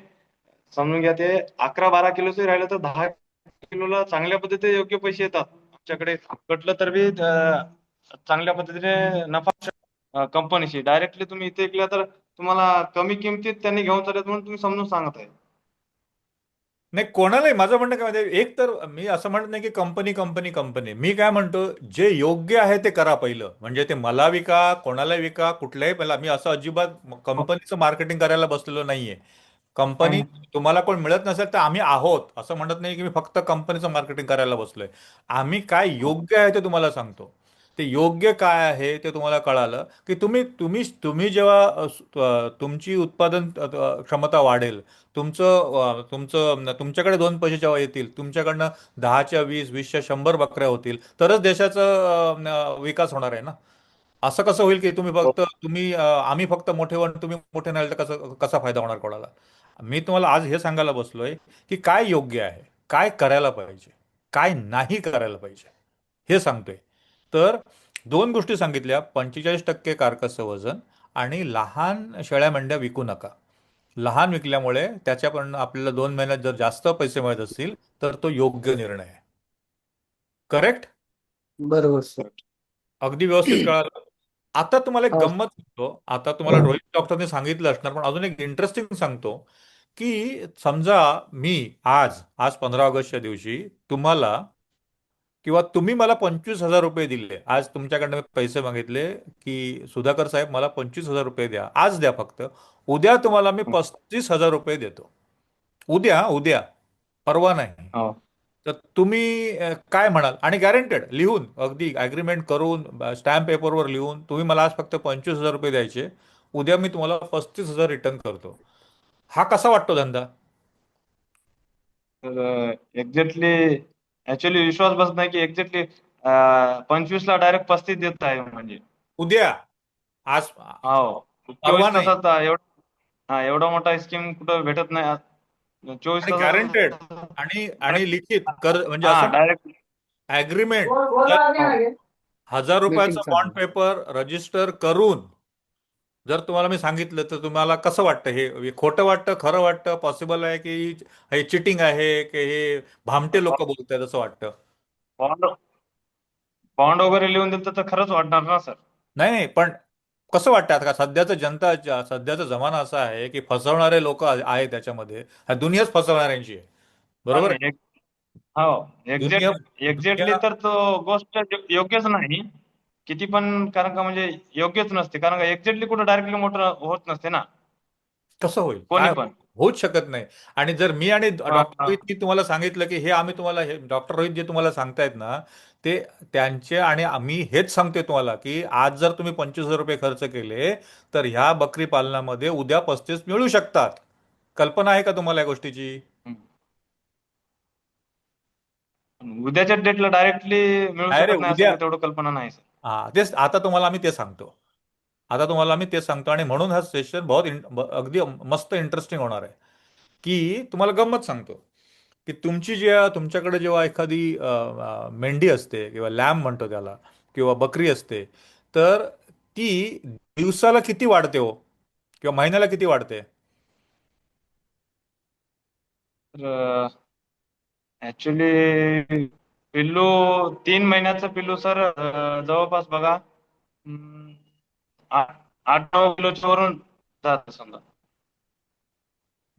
समजून घ्या, ते 11-12 किलोचे राहिलं तर 10 किलोला चांगल्या पद्धतीने योग्य पैसे येतात आमच्याकडे. कटलं तर बी चांगल्या पद्धतीने नफा कंपनीशी डायरेक्टली तुम्ही इथे ऐकलं तर तुम्हाला कमी किमतीत त्यांनी घेऊन चालत म्हणून तुम्ही समजून सांगत आहे.
नाही, कोणालाही माझं म्हणणं काय माहिती, एक तर मी असं म्हणत नाही की कंपनी कंपनी कंपनी. मी काय म्हणतो, जे योग्य आहे ते करा पहिलं. म्हणजे ते मला विका, कोणाला विका, कुठल्याही पहिला. मी असं अजिबात कंपनीचं मार्केटिंग करायला बसलेलो नाहीये. कंपनी
हम्म.
तुम्हाला कोण मिळत नसेल तर आम्ही आहोत, असं म्हणत नाही की मी फक्त कंपनीचं मार्केटिंग करायला बसलोय. आम्ही काय योग्य आहे ते तुम्हाला सांगतो. ते योग्य काय आहे ते तुम्हाला कळालं की तुम्ही तुम्ही तुम्ही जेव्हा तुमची उत्पादन क्षमता वाढेल, तुमच्याकडे दोन पैसे जेव्हा येतील, तुमच्याकडनं 10च्या 20, 20च्या 100 बकऱ्या होतील, तरच देशाचा विकास होणार आहे ना. असं कसं होईल की आम्ही फक्त मोठे व्हाल, तुम्ही मोठे नाही तर कसं कसा फायदा होणार कोणाला? मी तुम्हाला आज हे सांगायला बसलोय की काय योग्य आहे, काय करायला पाहिजे, काय नाही करायला पाहिजे, हे सांगतोय. तर दोन गोष्टी सांगितल्या: 45% कारकसं वजन आणि लहान शेळ्या मेंढ्या विकू नका. लहान विकल्यामुळे त्याच्याकडून आपल्याला 2 महिन्यात जर जास्त पैसे मिळत असतील तर तो योग्य निर्णय आहे. करेक्ट?
बरोबर सर.
अगदी व्यवस्थित कळालं. आता तुम्हाला एक
हो.
गंमत सांगतो. आता तुम्हाला रोहित डॉक्टरने सांगितलं असणार, पण अजून एक इंटरेस्टिंग सांगतो. की समजा मी आज आज 15 ऑगस्टच्या दिवशी तुम्हाला, किंवा तुम्ही मला 25,000 रुपये दिले. आज तुमच्याकडनं मी पैसे मागितले की सुधाकर साहेब मला 25,000 रुपये द्या, आज द्या फक्त. उद्या तुम्हाला मी 35,000 रुपये देतो. उद्या उद्या, परवा नाही.
हो.
तर तुम्ही काय म्हणाल? आणि गॅरंटेड लिहून, अगदी ॲग्रीमेंट करून, स्टॅम्प पेपरवर लिहून, तुम्ही मला आज फक्त 25,000 रुपये द्यायचे, उद्या मी तुम्हाला 35,000 रिटर्न करतो. हा कसा वाटतो धंदा?
तर एक्झॅक्टली ऍक्च्युअली विश्वास बसत नाही की एक्झॅक्टली 25ला डायरेक्ट 35 देत आहे म्हणजे.
उद्या, आज,
हो,
परवा
24
नाही.
तासात एवढा मोठा स्कीम कुठं भेटत नाही. 24
आणि गॅरंटेड
तासात
आणि आणि लिखित कर, म्हणजे
हा
असं
डायरेक्ट.
ॲग्रीमेंट,
हो.
1000 रुपयाचा
मीटिंग
बॉन्ड
चालू.
पेपर रजिस्टर करून जर तुम्हाला मी सांगितलं, तर तुम्हाला कसं वाटतं? हे खोटं वाटतं, खरं वाटतं, पॉसिबल आहे की हे चिटिंग आहे, की हे भामटे लोक बोलत आहेत असं वाटतं?
बॉन्ड बॉन्ड वगैरे लिहून दिलं तर खरंच वाटणार ना सर?
नाही नाही, पण कसं वाटतं आता? का सध्याचा जमाना असा आहे की फसवणारे लोक आहे त्याच्यामध्ये. हा दुनियाच फसवणाऱ्यांची आहे.
हा
बरोबर
नाही
आहे?
हो,
दुनिया
एक्झॅक्टली
दुनिया
तर तो गोष्ट योग्यच नाही किती पण. कारण का म्हणजे योग्यच नसते, कारण का एक्झॅक्टली कुठं डायरेक्टली मोटर होत नसते ना
कसं होईल?
कोणी
काय
पण.
होऊच शकत नाही. आणि जर मी आणि
हा,
डॉक्टर
हा.
रोहितनी तुम्हाला सांगितलं की हे आम्ही तुम्हाला, हे डॉक्टर रोहित जे तुम्हाला सांगतायत ना, ते त्यांचे, आणि आम्ही हेच सांगतोय तुम्हाला की आज जर तुम्ही 25,000 रुपये खर्च केले, तर ह्या बकरी पालनामध्ये उद्या 35 मिळू शकतात. कल्पना आहे का तुम्हाला या गोष्टीची?
उद्याच्या डेटला डायरेक्टली मिळू
नाही रे,
शकत नाही असं
उद्या.
काही तेवढं कल्पना नाही सर.
हा, तेच आता तुम्हाला आम्ही ते सांगतो. आता तुम्हाला आम्ही ते सांगतो, आणि म्हणून हा सेशन अगदी मस्त इंटरेस्टिंग होणार आहे. की तुम्हाला गंमत सांगतो की तुमच्याकडे जेव्हा एखादी मेंढी असते, किंवा लॅम्ब म्हणतो त्याला, किंवा बकरी असते, तर ती दिवसाला किती वाढते हो, किंवा महिन्याला किती वाढते?
तर ऍक्च्युली पिल्लू 3 महिन्याचं पिल्लू सर जवळपास बघा, 8-9 किलोच्या वरून जात समजा.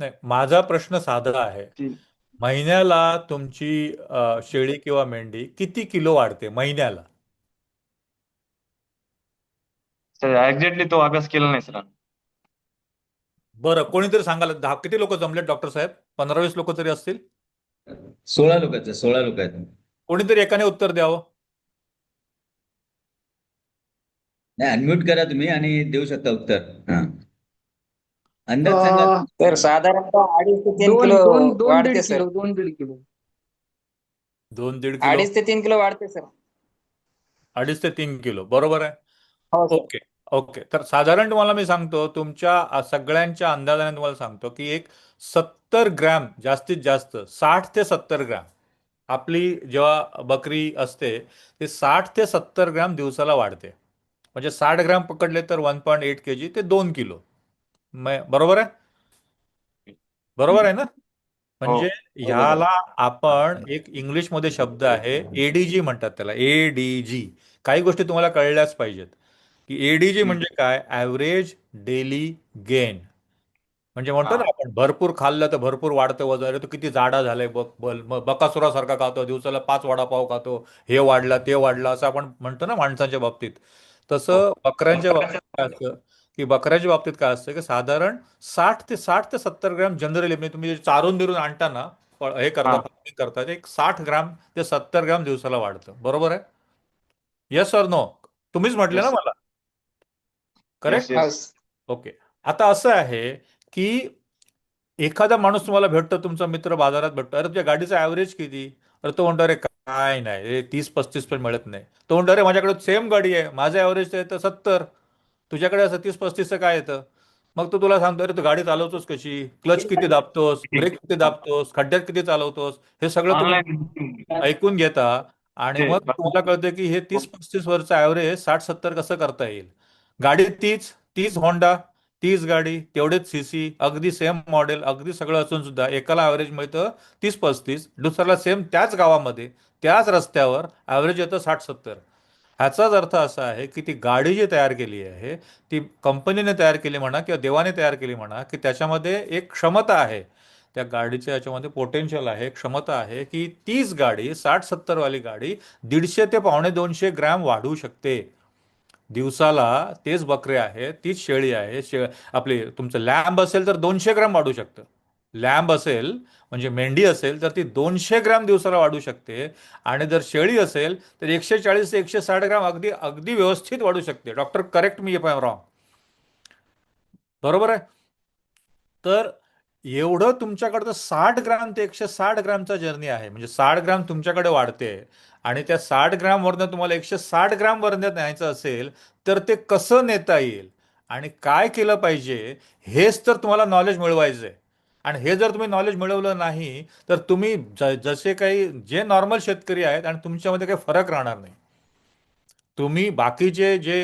नाही, माझा प्रश्न साधा आहे.
तीन
महिन्याला तुमची शेळी किंवा मेंढी किती किलो वाढते महिन्याला?
सर एक्झॅक्टली तो अभ्यास केला नाही सर.
बरं, कोणीतरी सांगायला किती लोक जमलेत डॉक्टर साहेब? 15-20 लोक तरी असतील.
16 लोक आहेत.
कोणीतरी एकाने उत्तर द्यावं.
नाही, अनम्यूट करा तुम्ही आणि देऊ शकता उत्तर. हा, अंदाज सांगा.
अं,
तर साधारणतः 2.5 ते 3
दोन
किलो
दोन दोन
वाढते
दीड
सर.
Kilo 2-1.5 kilo.
2-1.5 किलो.
2.5 ते 3 किलो वाढते सर.
2.5 ते 3 किलो, बरोबर आहे.
हो सर.
ओके. ओके, तर साधारण तुम्हाला मी सांगतो, तुमच्या सगळ्यांच्या अंदाजाने तुम्हाला सांगतो की एक 70 ग्रॅम, जास्तीत जास्त 60 ते 70 ग्रॅम आपली जेव्हा बकरी असते ते 60 ते 70 ग्रॅम दिवसाला वाढते. म्हणजे 60 ग्रॅम पकडले तर 1.8 kg ते 2 किलो. बरोबर आहे? बरोबर आहे ना?
हो.
म्हणजे ह्याला आपण एक इंग्लिशमध्ये शब्द आहे, एडीजी म्हणतात त्याला, एडीजी. काही गोष्टी तुम्हाला कळल्याच पाहिजेत की एडीजी म्हणजे काय, ॲव्हरेज डेली गेन. म्हणजे म्हणतो ना
हा.
आपण, भरपूर खाल्लं तर भरपूर वाढतं वजन. अरे तो किती जाडा झालाय बघ, बकासुरासारखा खातो, दिवसाला 5 वडापाव खातो, हे वाढला ते वाढला, असं आपण म्हणतो ना माणसांच्या बाबतीत.
हो.
तसं बकऱ्यांच्या बाबतीत काय असतं, की बकऱ्याच्या बाबतीत काय असतं की साधारण 60 ते 70 ग्रॅम जनरली, म्हणजे तुम्ही जे चारून बिरून आणता ना, हे करता,
हा.
farming करता, ते एक 60 ग्रॅम ते 70 ग्रॅम दिवसाला वाढतं. बरोबर आहे? येस और नो? तुम्हीच म्हटले ना
येस
मला,
येस
करेक्ट?
हो
येस.
ओके. आता असं आहे की एखादा माणूस तुम्हाला भेटतो, तुमचा मित्र बाजारात भेटतो, अरे तुझ्या गाडीचा ॲव्हरेज किती? अरे तो म्हणतो, अरे काय नाही, हे 30-35 पण मिळत नाही. तो म्हणतो, अरे माझ्याकडे सेम गाडी आहे, माझं ॲव्हरेज येतं 70, तुझ्याकडे असं 30-35चं काय येतं? मग तो तुला सांगतो, अरे तू गाडी चालवतोस कशी, क्लच किती दाबतोस, ब्रेक किती दाबतोस, खड्ड्यात किती चालवतोस, हे सगळं तुम्ही
ऑनलाईन
ऐकून घेता. आणि
ते
मग तुम्हाला कळतं की हे 30-35 वरचं ॲव्हरेज 60-70 कसं करता येईल. गाडी तीच तीच होंडा, तीच गाडी, तेवढेच सीसी, अगदी सेम मॉडेल, अगदी सगळं असून सुद्धा एकाला ॲव्हरेज मिळतं 30-35, दुसऱ्याला सेम त्याच गावामध्ये त्याच रस्त्यावर ॲव्हरेज येतं 60-70. ह्याचाच अर्थ असा आहे की ती गाडी जी तयार केली आहे, ती कंपनीने तयार केली म्हणा किंवा देवाने तयार केली म्हणा, की त्याच्यामध्ये एक क्षमता आहे, त्या गाडीच्या याच्यामध्ये पोटेन्शियल आहे, क्षमता आहे, की तीच गाडी, 60-70 वाली गाडी 150 ते 250 ग्रॅम वाढवू शकते दिवसाला. तेच बकरे आहेत, तीच शेळी आहे, आपली तुमचं लॅम्ब असेल तर 200 ग्रॅम वाढू शकतं. लॅम्ब असेल म्हणजे मेंढी असेल तर ती 200 ग्रॅम दिवसाला वाढू शकते. आणि जर शेळी असेल तर 140 ते 160 ग्रॅम अगदी अगदी व्यवस्थित वाढू शकते. Doctor, correct me if I am wrong. बरोबर आहे? तर एवढं तुमच्याकडचं 60 ग्रॅम ते 160 ग्रॅमचा जर्नी आहे. म्हणजे 60 ग्रॅम तुमच्याकडे वाढते आणि त्या 60 ग्रॅमवरनं तुम्हाला 160 ग्रॅम वरनं न्यायचं असेल तर ते कसं नेता येईल आणि काय केलं पाहिजे, हेच तर तुम्हाला नॉलेज मिळवायचं आहे. आणि हे जर तुम्ही नॉलेज मिळवलं नाही तर तुम्ही जसे काही जे नॉर्मल शेतकरी आहेत आणि तुमच्यामध्ये काही फरक राहणार नाही. तुम्ही बाकीचे जे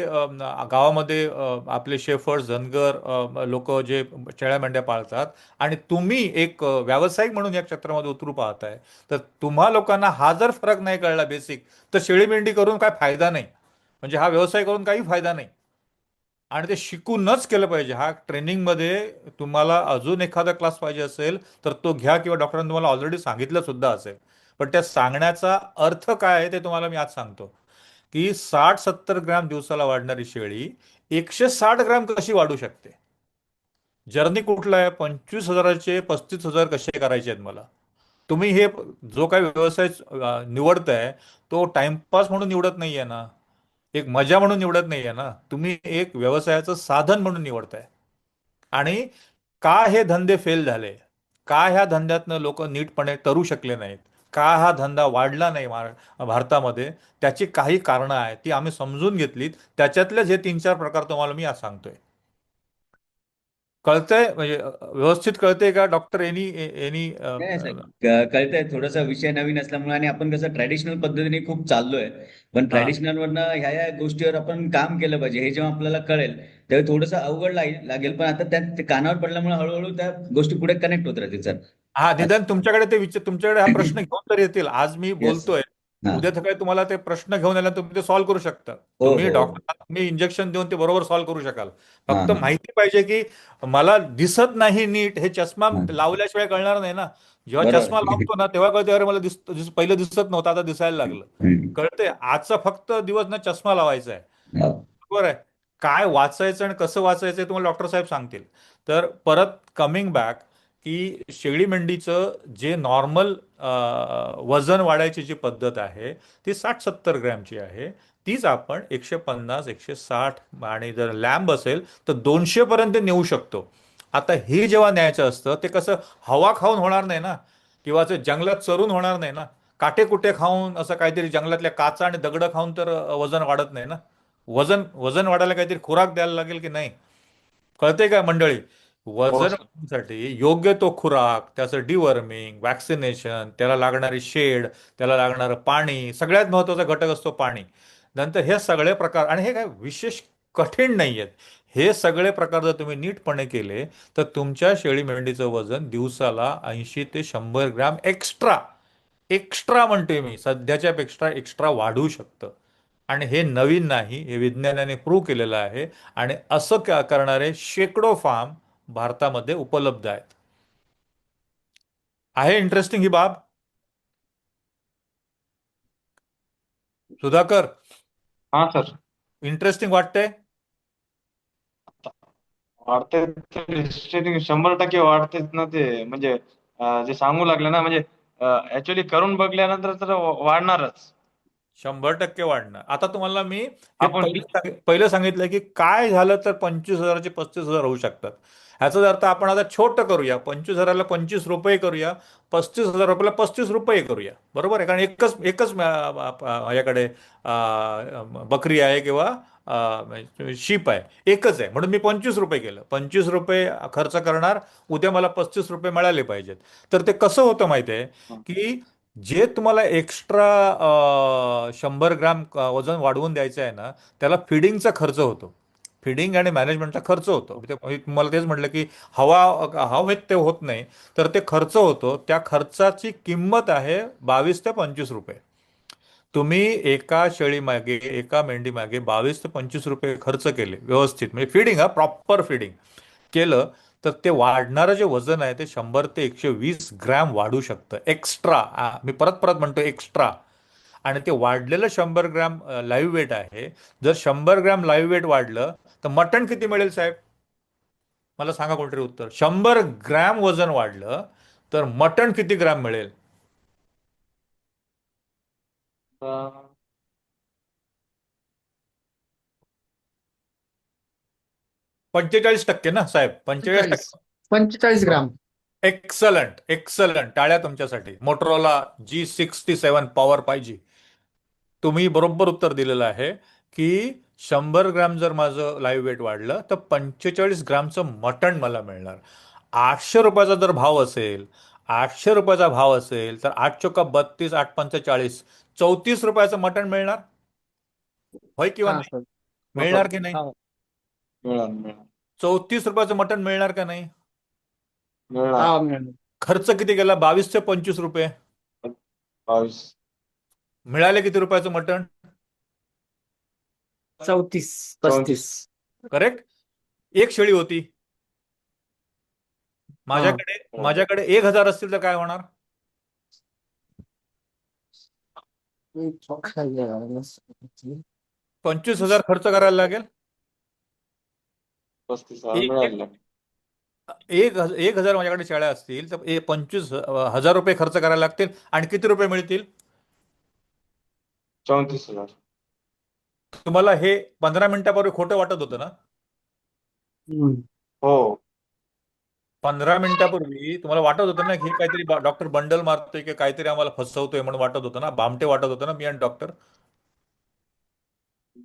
गावामध्ये आपले शेफर्स, धनगर लोक जे शेळ्या मेंढ्या पाळतात आणि तुम्ही एक व्यावसायिक म्हणून या क्षेत्रामध्ये उतरू पाहताय, तर तुम्हा लोकांना हा जर फरक नाही कळला बेसिक, तर शेळी मेंढी करून काय फायदा नाही. म्हणजे हा व्यवसाय करून काही फायदा नाही. आणि ते शिकूनच केलं पाहिजे. हा ट्रेनिंगमध्ये तुम्हाला अजून एखादा क्लास पाहिजे असेल तर तो घ्या, किंवा डॉक्टरांनी तुम्हाला ऑलरेडी सांगितलं सुद्धा असेल. पण त्या सांगण्याचा अर्थ काय आहे ते तुम्हाला मी आज सांगतो, की 60-70 ग्रॅम दिवसाला वाढणारी शेळी 160 ग्रॅम कशी वाढू शकते. जर्नी कुठला आहे, 25,000चे 35,000 कसे करायचे आहेत मला. तुम्ही हे जो काही व्यवसाय निवडताय तो टाइमपास म्हणून निवडत नाहीये ना, एक मजा म्हणून निवडत नाहीये ना, तुम्ही एक व्यवसायाचं साधन म्हणून निवडताय. आणि का हे धंदे फेल झाले, का ह्या धंद्यातनं लोक नीटपणे तरू शकले नाहीत, का हा धंदा वाढला नाही भारतामध्ये, त्याची काही कारणं आहेत, ती आम्ही समजून घेतलीत. त्याच्यातलेच हे 3-4 प्रकार तुम्हाला मी आज सांगतोय. कळतंय? म्हणजे व्यवस्थित कळतंय का डॉक्टर? एनी एनी
नाही सर, कळतंय. थोडासा विषय नवीन असल्यामुळे आणि आपण कसं ट्रॅडिशनल पद्धतीने खूप चाललोय, पण
हा,
ट्रॅडिशनल वरनं ह्या गोष्टीवर आपण काम केलं पाहिजे. हे जेव्हा आपल्याला कळेल तेव्हा थोडंसं अवघड लागेल, पण आता त्यात ते कानावर पडल्यामुळे हळूहळू त्या गोष्टी पुढे कनेक्ट होत राहतील सर.
हा, निदान तुमच्याकडे ते तुमच्याकडे हा प्रश्न घेऊन तर येतील. आज मी
येस.
बोलतोय
हा.
उद्या सकाळी तुम्हाला ते प्रश्न घेऊन आले तुम्ही ते सॉल्व्ह करू शकता.
हो
तुम्ही
हो.
डॉक्टर तुम्ही इंजेक्शन देऊन ते बरोबर सॉल्व्ह करू शकाल.
हा
फक्त
हा
माहिती पाहिजे की मला दिसत नाही नीट, हे चष्मा
हा.
लावल्याशिवाय कळणार नाही ना. जेव्हा
बरोबर.
चष्मा लावतो ना तेव्हा कळते अरे मला पहिलं दिसत नव्हतं आता दिसायला लागलं.
हम्म.
कळते आजचा फक्त दिवस ना चष्मा लावायचा आहे.
हो.
बरोबर आहे. काय वाचायचं आणि कसं वाचायचं हे तुम्हाला डॉक्टर साहेब सांगतील. तर परत कमिंग बॅक की शेळी मेंढीचं जे नॉर्मल वजन वाढायची जी पद्धत आहे ती 60-70 ग्रॅमची आहे. तीच आपण 150, 160 आणि जर लॅम्ब असेल तर 200 पर्यंत नेऊ शकतो. आता हे जेव्हा न्यायचं असतं ते कसं हवा खाऊन होणार नाही ना, किंवा ते जंगलात चरून होणार नाही ना. काटे कुटे खाऊन असं काहीतरी जंगलातल्या काचा आणि दगडं खाऊन तर वजन वाढत नाही ना. वजन वजन वाढायला काहीतरी खुराक द्यायला लागेल की नाही. कळते का मंडळी.
हो
वजन
सर.
वाढवण्यासाठी योग्य तो खुराक, त्याचं डिवर्मिंग, वॅक्सिनेशन, त्याला लागणारी शेड, त्याला लागणारं पाणी, सगळ्यात महत्त्वाचा घटक असतो पाणी. नंतर हे सगळे प्रकार, आणि हे काय विशेष कठीण नाही आहेत. हे सगळे प्रकार जर तुम्ही नीटपणे केले तर तुमच्या शेळी मेंढीचं वजन दिवसाला 80 ते 100 ग्रॅम एक्स्ट्रा, एक्स्ट्रा म्हणते मी, सध्याच्या पेक्षा एक्स्ट्रा वाढू शकतं. आणि हे नवीन नाही, हे विज्ञानाने प्रूव्ह केलेलं आहे. आणि असं करणारे शेकडो फार्म भारतामध्ये उपलब्ध आहेत. आहे इंटरेस्टिंग ही बाब. सुधाकर,
हा सर.
इंटरेस्टिंग वाटते.
वाढते ते निश्चित 100% वाढतेच ना ते. म्हणजे जे सांगू लागले ना, म्हणजे ऍक्च्युली करून बघल्यानंतर तर वाढणारच.
100% वाढणार. आता तुम्हाला मी हे
आपण
पहिलं सांगितलं की काय झालं तर 25,000चे 35,000 होऊ शकतात. ह्याचा अर्थ आपण आता छोटं करूया, 25,000ला 25 रुपये करूया, 35,000 रुपयाला 35 रुपये करूया. बरोबर आहे, कारण एकच एकच माझ्याकडे बकरी आहे किंवा शीप आहे, एकच आहे, म्हणून मी 25 रुपये केलं. 25 रुपये खर्च करणार, उद्या मला 35 रुपये मिळाले पाहिजेत. तर ते कसं होतं माहिती आहे की जे तुम्हाला एक्स्ट्रा 100 ग्रॅम वजन वाढवून द्यायचं आहे ना, त्याला फिडिंगचा खर्च होतो. फिडिंग आणि मॅनेजमेंटचा खर्च होतो. मी तुम्हाला तेच म्हटलं की हवा हवेत ते होत नाही, तर ते खर्च होतो. त्या खर्चाची किंमत आहे 22 ते 25 रुपये. तुम्ही एका शेळी मागे, एका मेंढी मागे 22 ते 25 रुपये खर्च केले व्यवस्थित, म्हणजे फिडिंग, हा प्रॉपर फिडिंग केलं, तर ते वाढणारं जे वजन आहे ते 100 ते 120 ग्रॅम वाढू शकतं एक्स्ट्रा. मी परत परत म्हणतो एक्स्ट्रा. आणि ते वाढलेलं 100 ग्रॅम लाईव्ह वेट आहे. जर 100 ग्रॅम लाईव्ह वेट वाढलं तर मटण किती मिळेल साहेब? मला सांगा कोणतरी उत्तर. 100 ग्रॅम वजन वाढलं तर मटण किती ग्रॅम मिळेल? 45% ना साहेब,
45
45%.
45 ग्राम.
एक्सलंट, एक्सलंट, टाळ्या तुमच्यासाठी. मोटरोला G67 पॉवर पाहिजे. तुम्ही बरोबर उत्तर दिलेलं आहे की 100 ग्रॅम जर माझं लाईव्ह वेट वाढलं तर 45 ग्रॅमचं मटण मला मिळणार. 800 रुपयाचा जर भाव असेल, 800 रुपयाचा भाव असेल तर 8 चोका 32, 8 पंच 40, 34 रुपयाचं मटण मिळणार. होय किंवा
हा
नाही?
सर.
मिळणार की नाही?
हा.
मिळाल मिळाल
34 रुपयाचं मटण मिळणार का नाही?
मिळाल.
हा मॅडम.
खर्च किती केला? 22 ते 25 रुपये.
22.
मिळाले किती रुपयाचं मटण?
34,
34.
35.
करेक्ट. एक शेळी होती
हा.
माझ्याकडे.
हो.
माझ्याकडे 1,000 असतील तर काय होणार? 25,000 खर्च करायला लागेल.
35,000
एक
मिळाल.
एक 1,000 माझ्याकडे शेळ्या असतील तर 25,000 रुपये खर्च करायला लागतील. आणि किती रुपये मिळतील?
34,000.
तुम्हाला हे 15 मिनिटापूर्वी खोटं वाटत होतं ना?
हम्म.
हो.
15 मिनिटापूर्वी तुम्हाला वाटत होतं ना की हे काहीतरी डॉक्टर बंडल मारतोय की काहीतरी आम्हाला फसवतोय म्हणून वाटत होतं ना, भामटे वाटत होतं ना मी आणि डॉक्टर.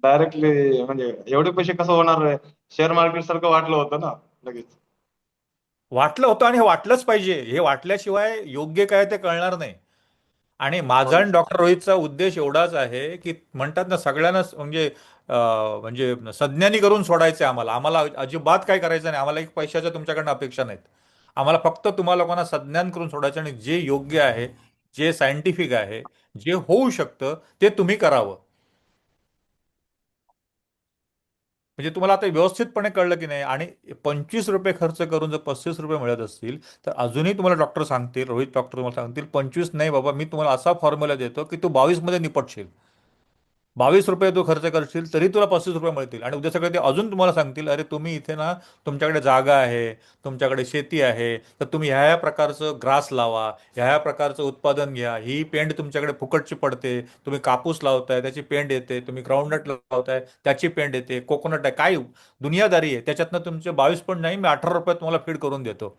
डायरेक्टली म्हणजे एवढे पैसे कसं होणार? शेअर मार्केट सारखं वाटलं होतं ना लगेच.
वाटलं होतं आणि हे वाटलंच पाहिजे. हे वाटल्याशिवाय योग्य काय ते कळणार नाही. आणि माझा
हो.
आणि डॉक्टर रोहितचा उद्देश एवढाच आहे की म्हणतात ना सगळ्यांनाच म्हणजे सज्ञानी करून सोडायचं आहे आम्हाला. आम्हाला अजिबात काय करायचं नाही. आम्हाला एक पैशाच्या तुमच्याकडनं अपेक्षा नाहीत. आम्हाला फक्त तुम्हाला लोकांना सज्ञान करून सोडायचं आणि जे योग्य आहे जे सायंटिफिक आहे, जे होऊ शकतं ते तुम्ही करावं. म्हणजे तुम्हाला आता व्यवस्थितपणे कळलं की नाही. आणि ₹25 खर्च करून जर ₹35 मिळत असतील, तर अजूनही तुम्हाला डॉक्टर सांगतील, रोहित डॉक्टर तुम्हाला सांगतील, 25 नाही बाबा, मी तुम्हाला असा फॉर्म्युला देतो की तू 22 मध्ये निपटशील. ₹22 तू खर्च करशील तरी तुला ₹35 मिळतील. आणि उद्या सगळे ते अजून तुम्हाला सांगतील, अरे तुम्ही इथे ना, तुमच्याकडे जागा आहे, तुमच्याकडे शेती आहे, तर तुम्ही ह्या ह्या प्रकारचं ग्रास लावा, ह्या ह्या प्रकारचं उत्पादन घ्या, ही पेंड तुमच्याकडे फुकटची पडते, तुम्ही कापूस लावताय त्याची पेंड येते, तुम्ही ग्राउंडनट लावताय त्याची पेंड येते, कोकोनट आहे, काय दुनियादारी आहे. त्याच्यातनं तुमचे 22 पण नाही, मी ₹18 तुम्हाला फीड करून देतो.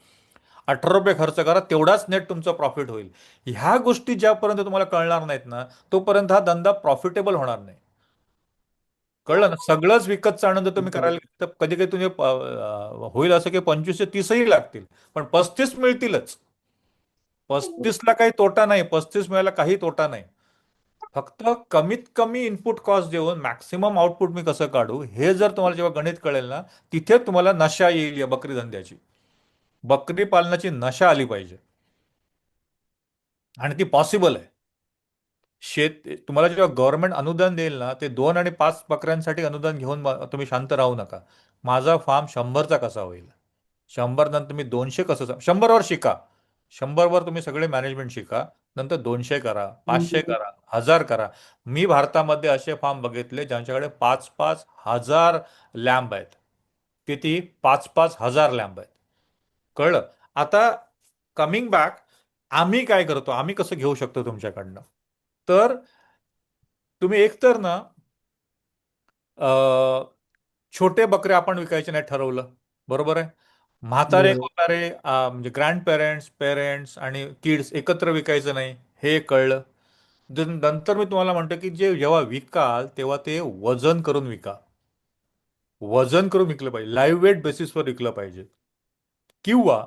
₹18 खर्च करा, तेवढाच नेट तुमचं प्रॉफिट होईल. ह्या गोष्टी ज्यापर्यंत तुम्हाला कळणार नाहीत ना, तोपर्यंत हा धंदा प्रॉफिटेबल होणार नाही. कळलं ना? सगळंच विकतचा आनंद तुम्ही करायला गेले तर कधी कधी तुम्ही होईल असं की 25 ते 30ही लागतील, पण 35 मिळतीलच. 35ला काही तोटा नाही, 35 मिळायला काही तोटा नाही. फक्त कमीत कमी इनपुट कॉस्ट देऊन मॅक्सिमम आउटपुट मी कसं काढू, हे जर तुम्हाला जेव्हा गणित कळेल ना, तिथे तुम्हाला नशा येईल या बकरी धंद्याची. बकरी पालनाची नशा आली पाहिजे, आणि ती पॉसिबल आहे. तुम्हाला जेव्हा गव्हर्नमेंट अनुदान देईल ना, ते 2 आणि 5 बकऱ्यांसाठी अनुदान घेऊन तुम्ही शांत राहू नका. माझा फार्म 100चा कसा होईल, 100 नंतर मी 200 कसं, 100 वर शिका. 100 वर तुम्ही सगळे मॅनेजमेंट शिका. नंतर 200 करा, 500 करा, 1000 करा. मी भारतामध्ये असे फार्म बघितले ज्यांच्याकडे 5,000 लॅम्ब आहेत. किती? 5,000 लॅम्ब आहेत. कळलं? आता कमिंग बॅक, आम्ही काय करतो, आम्ही कसं घेऊ शकतो तुमच्याकडनं. तर तुम्ही एकतर ना, अ, छोटे बकरे आपण विकायचे नाही ठरवलं, बरोबर आहे. म्हातारे
बरोबर.
कोतारे, म्हणजे ग्रँड पेरेंट्स, पेरेंट्स आणि किड्स एकत्र विकायचं नाही, हे कळलं. नंतर मी तुम्हाला म्हणतो की जे जेव्हा विकाल तेव्हा ते वजन करून विका. वजन करून विकलं पाहिजे, लाईव्ह वेट बेसिसवर विकलं पाहिजे. किंवा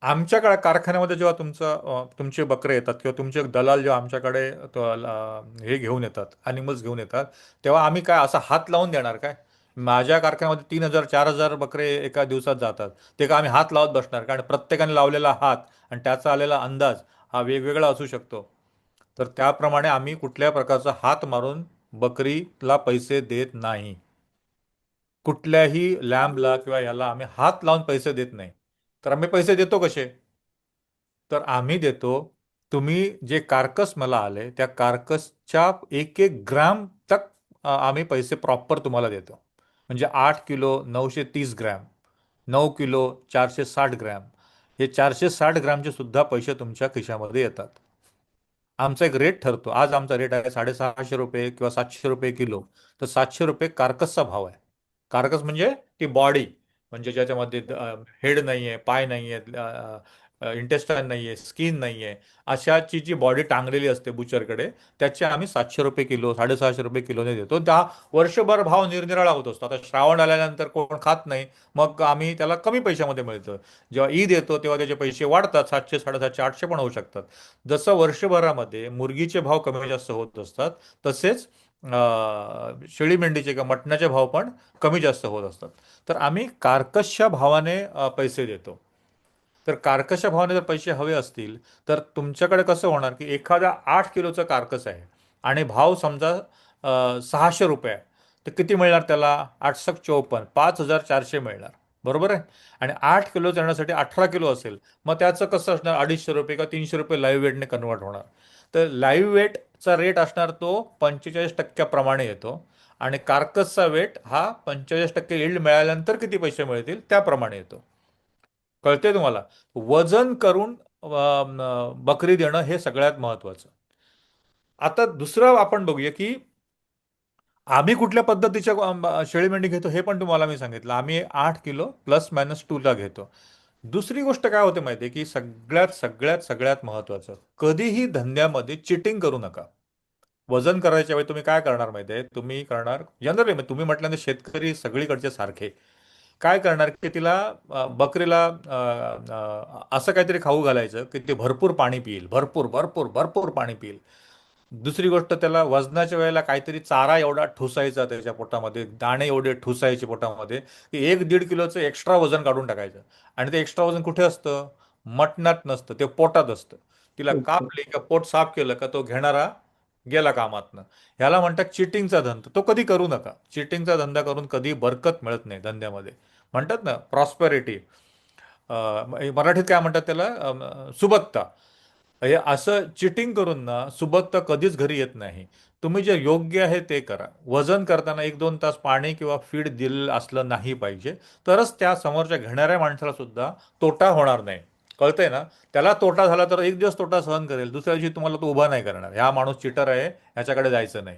आमच्या कारखान्यामध्ये जेव्हा तुमचे बकरे येतात किंवा तुमचे दलाल जेव्हा आमच्याकडे हे घेऊन येतात, अॅनिमल्स घेऊन येतात, तेव्हा आम्ही काय असा हात लावून देणार काय? माझ्या कारखान्यामध्ये 3,000 4,000 बकरे एका दिवसात जातात. ते का आम्ही हात लावत बसणार? कारण प्रत्येकाने लावलेला हात आणि त्याचा आलेला अंदाज हा वेगवेगळा असू शकतो. तर त्याप्रमाणे आम्ही कुठल्या प्रकारचा हात मारून बकरीला पैसे देत नाही. कुठल्याही लॅम्बला किंवा ह्याला आम्ही हात लावून पैसे देत नाही. तर आम्ही पैसे देतो कसे? तर आम्ही देतो, तुम्ही जे कार्कस मला आले त्या कार्कसच्या 1-1 ग्राम तक आम्ही पैसे प्रॉपर तुम्हाला देतो. म्हणजे 8 किलो 930 ग्रॅम, 9 किलो 460 ग्रॅम, हे 460 ग्रॅमचे सुद्धा पैसे तुमच्या खिशामध्ये येतात. आमचा एक रेट ठरतो. आज आमचा रेट आहे ₹650 किंवा ₹700 किलो. तर ₹700 कार्कसचा भाव आहे. कार्कस म्हणजे ती बॉडी, म्हणजे ज्याच्यामध्ये हेड नाहीये, पाय नाहीये, इंटेस्टाईन नाहीये, स्किन नाहीये, अशाची जी बॉडी टांगलेली असते बुचरकडे, त्याचे आम्ही ₹700 किलो, ₹650 किलोने देतो. त्या वर्षभर भाव निरनिराळा होत असतो. आता श्रावण आल्यानंतर कोण खात नाही, मग आम्ही त्याला कमी पैशामध्ये मिळतं. जेव्हा ईद येतो तेव्हा त्याचे पैसे वाढतात, 700, 750, 800 पण होऊ शकतात. जसं वर्षभरामध्ये मुर्गीचे भाव कमी जास्त होत असतात, तसेच शेळी मेंढीचे किंवा मटणाचे भाव पण कमी जास्त होत असतात. तर आम्ही कार्कसच्या भावाने पैसे देतो. तर कार्कसच्या भावाने जर पैसे हवे असतील, तर तुमच्याकडे कसं होणार की एखादा 8 किलोचा कार्कस आहे आणि भाव समजा ₹600 आहे, तर किती मिळणार त्याला? 8-54, 5,400 मिळणार, बरोबर आहे. आणि 8 किलो येण्यासाठी 18 किलो असेल, मग त्याचं कसं असणार? ₹250 किंवा ₹300 लाईव्ह वेटने कन्वर्ट होणार. तर लाईव्ह वेटचा रेट असणार तो 45% प्रमाणे येतो, आणि कार्कसचा वेट हा 45% यील्ड मिळाल्यानंतर किती पैसे मिळतील त्याप्रमाणे येतो. कळते तुम्हाला? वजन करून बकरी देणं हे सगळ्यात महत्वाचं. आता दुसरं आपण बघूया की आम्ही कुठल्या पद्धतीच्या शेळी मेंढी घेतो हे पण तुम्हाला मी सांगितलं. आम्ही 8 किलो +-2 घेतो. दुसरी गोष्ट काय होते माहिती आहे की सगळ्यात सगळ्यात सगळ्यात महत्वाचं, कधीही धंद्यामध्ये चिटिंग करू नका. वजन करायच्या वेळी तुम्ही काय करणार माहिती आहे? तुम्ही करणार जनरली, तुम्ही म्हटल्यानंतर शेतकरी सगळीकडचे सारखे काय करणार की तिला बकरीला असं काहीतरी खाऊ घालायचं की ते भरपूर पाणी पिईल, भरपूर भरपूर भरपूर पाणी पिईल. दुसरी गोष्ट, त्याला वजनाच्या वेळेला काहीतरी चारा एवढा ठुसायचा त्याच्या पोटामध्ये, दाणे एवढे ठुसायचे पोटामध्ये की 1-1.5 किलोचं एक्स्ट्रा वजन काढून टाकायचं. आणि ते एक्स्ट्रा वजन कुठे असतं? मटणात नसतं, ते पोटात असतं. तिला
ओके.
कापली का पोट साफ केलं का तो घेणारा गेला कामातनं. ह्याला म्हणतात चिटिंगचा धंदा. तो कधी करू नका. चिटिंगचा धंदा करून कधी बरकत मिळत नाही धंद्यामध्ये. म्हणतात ना प्रॉस्पेरिटी, मराठीत काय म्हणतात त्याला, सुबत्ता. हे असं चिटिंग करून ना सुबत्ता कधीच घरी येत नाही. तुम्ही जे योग्य आहे ते करा. वजन करताना 1-2 तास पाणी किंवा फीड दिलेलं असलं नाही पाहिजे. तरच त्या समोरच्या घेणाऱ्या माणसाला सुद्धा तोटा होणार नाही. कळतंय ना? त्याला तोटा झाला तर एक दिवस तोटा सहन करेल, दुसऱ्या दिवशी तुम्हाला तो उभा नाही करणार. ह्या माणूस चिटर आहे, ह्याच्याकडे जायचं नाही.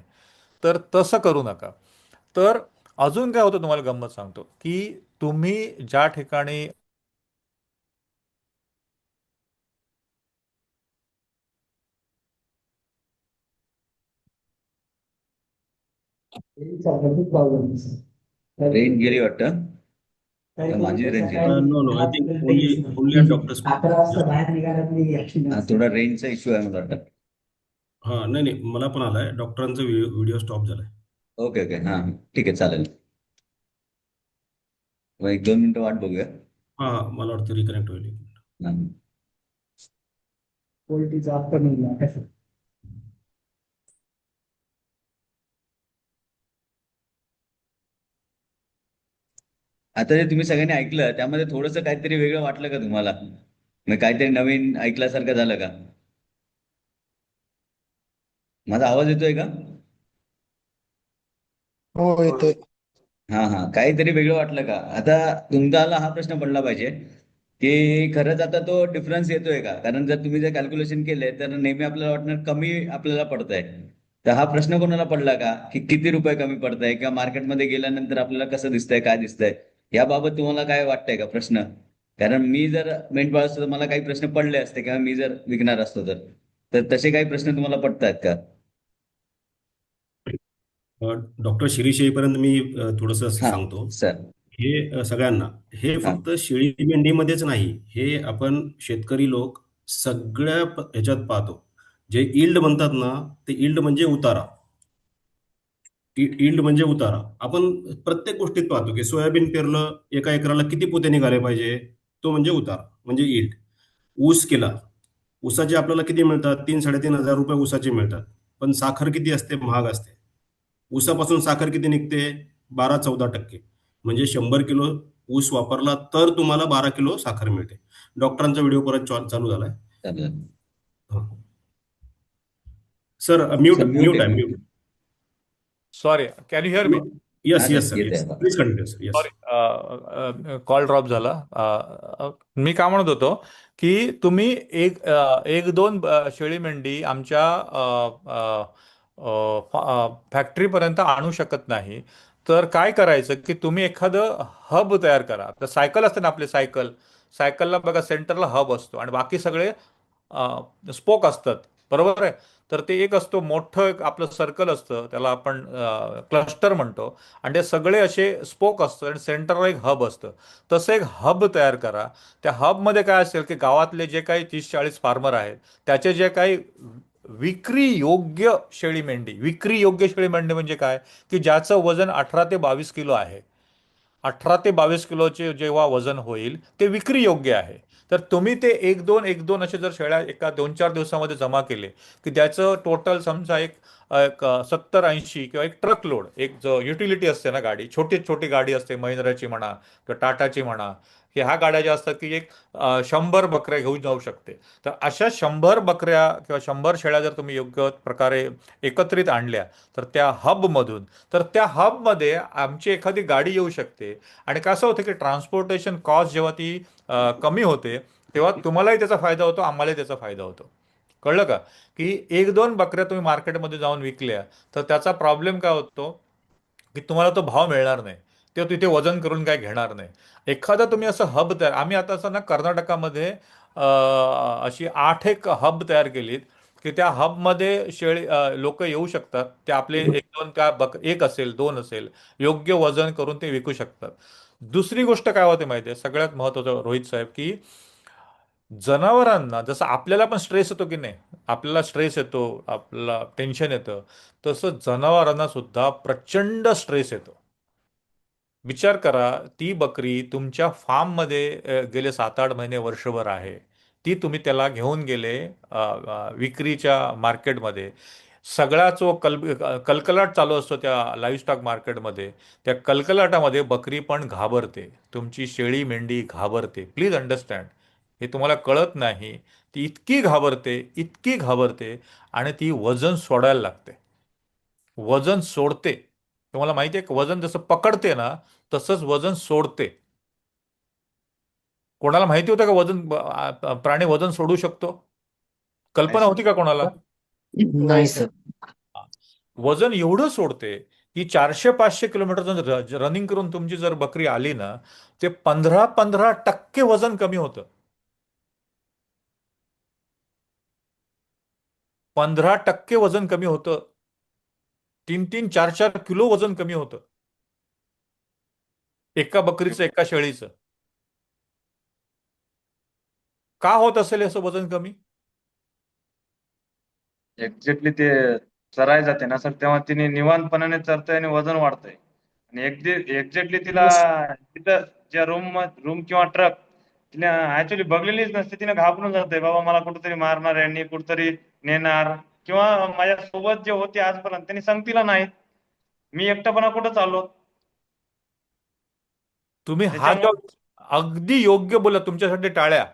तर तसं करू नका. तर अजून काय होतं तुम्हाला गंमत सांगतो, की तुम्ही ज्या ठिकाणी
रेंज गेली वाटतं. का माझी रेंज गेली?
No, no. I think only at doctor's speak.
11 वाजता बाहेर निघाला नाही
हा, थोडा रेंजचा इश्यू आहे मला वाटतं.
हा नाही नाही मला पण आलाय डॉक्टरांचा व्हिडिओ स्टॉप झालाय.
ओके ओके, हां ठीक आहे, चालेल. मग 1-2 मिनिटं वाट बघूया.
हा हा मला वाटतं रिकनेक्ट होईल.
हां.
क्वालिटीचा अप्पर निघला.
आता जे तुम्ही सगळ्यांनी ऐकलं त्यामध्ये थोडंसं काहीतरी वेगळं वाटलं का तुम्हाला? मग काहीतरी नवीन ऐकल्यासारखं झालं का? माझा आवाज येतोय का?
हो येतोय.
हां हां, काहीतरी वेगळं वाटलं का? आता तुम्हाला हा प्रश्न पडला पाहिजे की खरंच आता तो डिफरन्स येतोय का? कारण जर तुम्ही जर कॅल्क्युलेशन केले तर नेहमी आपल्याला वाटणार कमी आपल्याला पडतंय. तर हा प्रश्न कोणाला पडला का की किती रुपये कमी पडतंय, किंवा मार्केटमध्ये गेल्यानंतर आपल्याला कसं दिसतंय, काय दिसतंय, याबाबत तुम्हाला काय वाटतंय का प्रश्न? कारण मी जर मेंढपाळ असतो तर मला काही प्रश्न पडले असते, किंवा मी जर विकणार असतो तर तर तसे काही प्रश्न तुम्हाला पडतायत का?
डॉक्टर शिरीष येईपर्यंत मी थोडंसं
हां
सांगतो.
सर.
हे सगळ्यांना हे
हां
फक्त शेळी मेंढीमध्येच नाही, हे आपण शेतकरी लोक सगळ्या ह्याच्यात पाहतो. जे इल्ड म्हणतात ना, ते इल्ड म्हणजे उतारा. इल्ड म्हणजे उतारा. आपण प्रत्येक गोष्टीत पाहतो की सोयाबीन पेरलं, एका एकराला किती पोते निघाले पाहिजे, तो म्हणजे उतारा म्हणजे इल्ड. ऊस केला, ऊसाचे आपल्याला किती मिळतात, 3-3.5 हजार रुपये ऊसाचे मिळतात. पण साखर किती असते, महाग असते. ऊसापासून साखर किती निघते, 12-14%. म्हणजे 100 किलो ऊस वापरला तर तुम्हाला 12 किलो साखर मिळते. डॉक्टरांचा व्हिडिओ परत चालू झालाय.
चालेल.
Sir mute
sir mute
mute
आहे,
आहे
mute.
Mute.
Sorry, can you here me?
Yes
हां
यस
सर,
सर,
येत
येस
आहे आता.
Please continue sir. Yes.
Sorry, call drop झाला. मी काय म्हणत होतो की तुम्ही एक दोन शेळी मेंढी आमच्या फॅक्टरीपर्यंत आणू शकत नाही. तर काय करायचं की तुम्ही एखादं हब तयार करा. तर सायकल असते ना आपली सायकल, सायकलला बघा सेंटरला हब असतो आणि बाकी सगळे स्पोक असतात, बरोबर आहे? तर ते एक असतो मोठं एक आपलं सर्कल असतं, त्याला आपण क्लस्टर म्हणतो. आणि ते सगळे असे स्पोक असतं आणि सेंटरला एक हब असतं. तसं एक हब तयार करा. त्या हबमध्ये काय असेल की गावातले जे काही 30-40 फार्मर आहेत त्याचे जे काही विक्री योग्य शेळी मेंढी, विक्री योग्य शेळी मेंढी म्हणजे काय, की ज्याचं वजन 18 ते 22 किलो आहे. 18 ते 22 किलोचे जेव्हा वजन होईल ते विक्री योग्य आहे. तर तुम्ही ते एक दोन असे जर शेळ्या एका 2-4 दिवसामध्ये जमा केले की त्याचं टोटल समजा एक एक 70-80 किंवा एक ट्रक लोड, एक जो युटिलिटी असते ना गाडी, छोटी छोटी गाडी असते, महिंद्राची म्हणा किंवा टाटाची म्हणा, की ह्या गाड्या ज्या असतात की एक 100 बकऱ्या घेऊन जाऊ शकते. तर अशा 100 बकऱ्या किंवा 100 शेळ्या जर तुम्ही योग्य प्रकारे एकत्रित आणल्या तर त्या हबमधून, तर त्या हबमध्ये आमची एखादी गाडी येऊ शकते. आणि कसं होतं की ट्रान्सपोर्टेशन कॉस्ट जेव्हा ती कमी होते तेव्हा तुम्हालाही त्याचा फायदा होतो, आम्हालाही त्याचा फायदा होतो. कळलं का? की 1-2 बकऱ्या तुम्ही मार्केटमध्ये जाऊन विकल्या तर त्याचा प्रॉब्लेम काय होतो की तुम्हाला तो भाव मिळणार नाही. ते तिथे वजन करून काय घेणार नाही. एखादा तुम्ही असं हब तयार, आम्ही आता असं ना कर्नाटकामध्ये अशी 8 एक हब तयार केलीत की त्या हबमध्ये लोक येऊ शकतात. ते आपले 1-2 त्या एक असेल 2 असेल, योग्य वजन करून ते विकू शकतात. दुसरी गोष्ट काय होते माहिती आहे, सगळ्यात महत्त्वाचं रोहित साहेब, की जनावरांना जसं आपल्याला पण स्ट्रेस येतो की नाही, आपल्याला स्ट्रेस येतो, आपल्याला टेन्शन येतं, तसं जनावरांना सुद्धा प्रचंड स्ट्रेस येतो. विचार करा, ती बकरी तुमच्या फार्ममध्ये गेले 7-8 महिने, वर्षभर आहे. ती तुम्ही त्याला घेऊन गेले विक्रीच्या मार्केटमध्ये. सगळा जो कलकलाट चालू असतो त्या लाईव्हस्टॉक मार्केटमध्ये, त्या कलकलाटामध्ये बकरी पण घाबरते, तुमची शेळी मेंढी घाबरते. प्लीज अंडरस्टँड, हे तुम्हाला कळत नाही. ती इतकी घाबरते, इतकी घाबरते, आणि ती वजन सोडायला लागते, वजन सोडते. तुम्हाला माहिती आहे, वजन जसं पकडते ना, तसंच वजन सोडते. कोणाला माहिती होतं का प्राणी वजन सोडू शकतो?
नाही
कल्पना
सर.
होती का कोणाला?
नाही सर.
वजन एवढं सोडते की 400-500 किलोमीटर रनिंग करून तुमची जर बकरी आली ना, ते 15% वजन कमी होतं. 15% वजन कमी होतं. 3-3, 4-4 किलो वजन कमी होतं एका बकरीचं, एका शेळीचं. का होत असेल असं वजन कमी?
एक्झॅक्टली ते चराय जाते ना सर, तेव्हा तिने निवांतपणाने चरते आणि वजन वाढतंय. आणि एक्झॅक्टली तिला तिथं ज्या रूम किंवा ट्रक तिने ऍक्च्युली बघलेलीच नसते, तिने घाबरून जाते, बाबा मला कुठेतरी मारणार यांनी, कुठेतरी नेणार, किंवा माझ्या सोबत जे होते आजपर्यंत त्यांनी सांगतीला नाही, मी एकटापणा कुठं चाललो.
तुम्ही हा जो
त्याच्यामुळे
अगदी योग्य बोला, तुमच्यासाठी टाळ्या.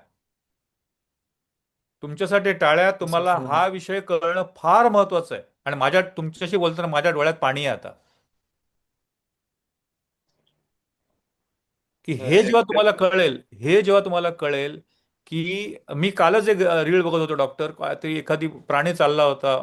तुमच्यासाठी टाळ्या. तुम्हाला हा विषय कळणं फार महत्वाचं आहे. आणि तुमच्याशी बोलताना माझ्या डोळ्यात पाणी आहे आता, की हे जेव्हा तुम्हाला कळेल, हे जेव्हा तुम्हाला कळेल की मी कालच एक रील बघत होतो डॉक्टर, ते एखादी प्राणी चालला होता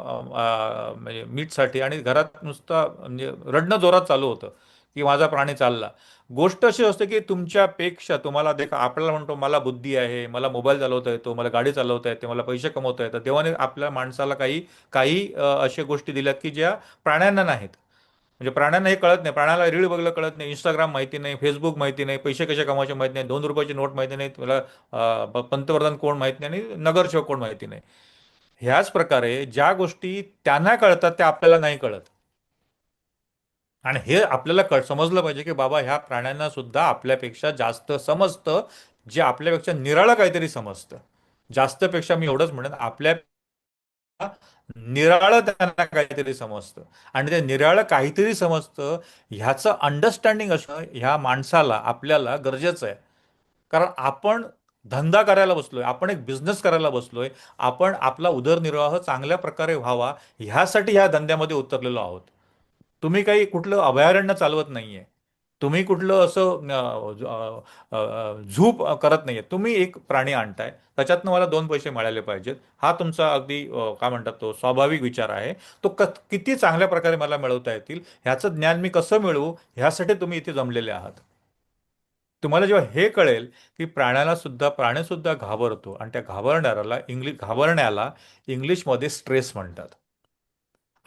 म्हणजे मीटसाठी, आणि घरात नुसता म्हणजे रडणं जोरात चालू होतं की माझा प्राणी चालला. गोष्ट अशी असते की तुमच्यापेक्षा तुम्हाला आपल्याला म्हणतो मला बुद्धी आहे, मला मोबाईल चालवता येतो, मला गाडी चालवता येते, मला पैसे कमवता येतात. देवाने आपल्या माणसाला काही काही अशा गोष्टी दिल्यात की ज्या प्राण्यांना नाहीत. म्हणजे प्राण्यांना हे कळत नाही, प्राण्याला रीळ बघलं कळत नाही, इंस्टाग्राम माहिती नाही, फेसबुक माहिती नाही, पैसे कसे कमावायचे माहिती नाही, 2 रुपयाची नोट माहिती नाही, तुला पंतप्रधान कोण माहिती नाही, आणि नगरसेवक कोण माहिती नाही. ह्याच प्रकारे ज्या गोष्टी त्यांना कळतात त्या आपल्याला नाही कळत. आणि हे आपल्याला समजलं पाहिजे की बाबा ह्या प्राण्यांना सुद्धा आपल्यापेक्षा जास्त समजतं, जे आपल्यापेक्षा निराळं काहीतरी समजतं. जास्तपेक्षा मी एवढंच म्हणेन, आपल्या निराळं त्यांना काहीतरी समजतं. आणि ते निराळं काहीतरी समजतं ह्याचं अंडरस्टँडिंग असणं ह्या माणसाला, आपल्याला गरजेचं आहे. कारण आपण धंदा करायला बसलोय, आपण एक बिझनेस करायला बसलोय, आपण आपला उदरनिर्वाह चांगल्या प्रकारे व्हावा ह्यासाठी ह्या धंद्यामध्ये उतरलेलो आहोत. तुम्ही काही कुठलं अभयारण्य चालवत नाहीये, तुम्ही कुठलं असं झूप करत नाहीये. तुम्ही एक प्राणी आणताय, त्याच्यातनं मला 2 पैसे मिळाले पाहिजेत, हा तुमचा अगदी काय म्हणतात तो स्वाभाविक विचार आहे. तो किती चांगल्या प्रकारे मला मिळवता येतील, ह्याचं ज्ञान मी कसं मिळवू, ह्यासाठी तुम्ही इथे जमलेले आहात. तुम्हाला जेव्हा हे कळेल की प्राणी सुद्धा घाबरतो, आणि त्या घाबरण्याला इंग्लिशमध्ये स्ट्रेस म्हणतात.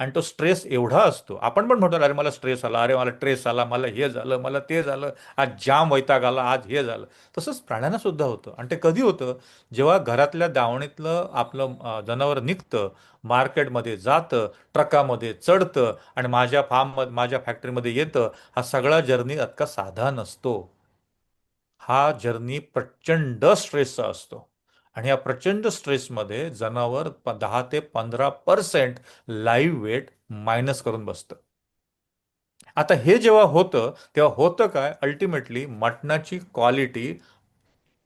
आणि तो स्ट्रेस एवढा असतो, आपण पण म्हणतो अरे मला स्ट्रेस आला, अरे मला ट्रेस आला, मला हे झालं, मला ते झालं, आज जाम वैताग आला, आज हे झालं. तसंच प्राण्यांना सुद्धा होतं. आणि ते कधी होतं? जेव्हा घरातल्या दावणीतलं आपलं जनावर निघतं, मार्केटमध्ये जातं, ट्रकामध्ये चढतं, आणि माझ्या फॅक्टरीमध्ये येतं. हा सगळा जर्नी इतका साधा नसतो. हा जर्नी प्रचंड स्ट्रेसचा असतो. आणि या प्रचंड स्ट्रेसमध्ये जनावर 10 ते 15% लाईव्ह वेट मायनस करून बसतं. आता हे जेव्हा होतं, तेव्हा होतं काय, अल्टिमेटली मटणाची क्वालिटी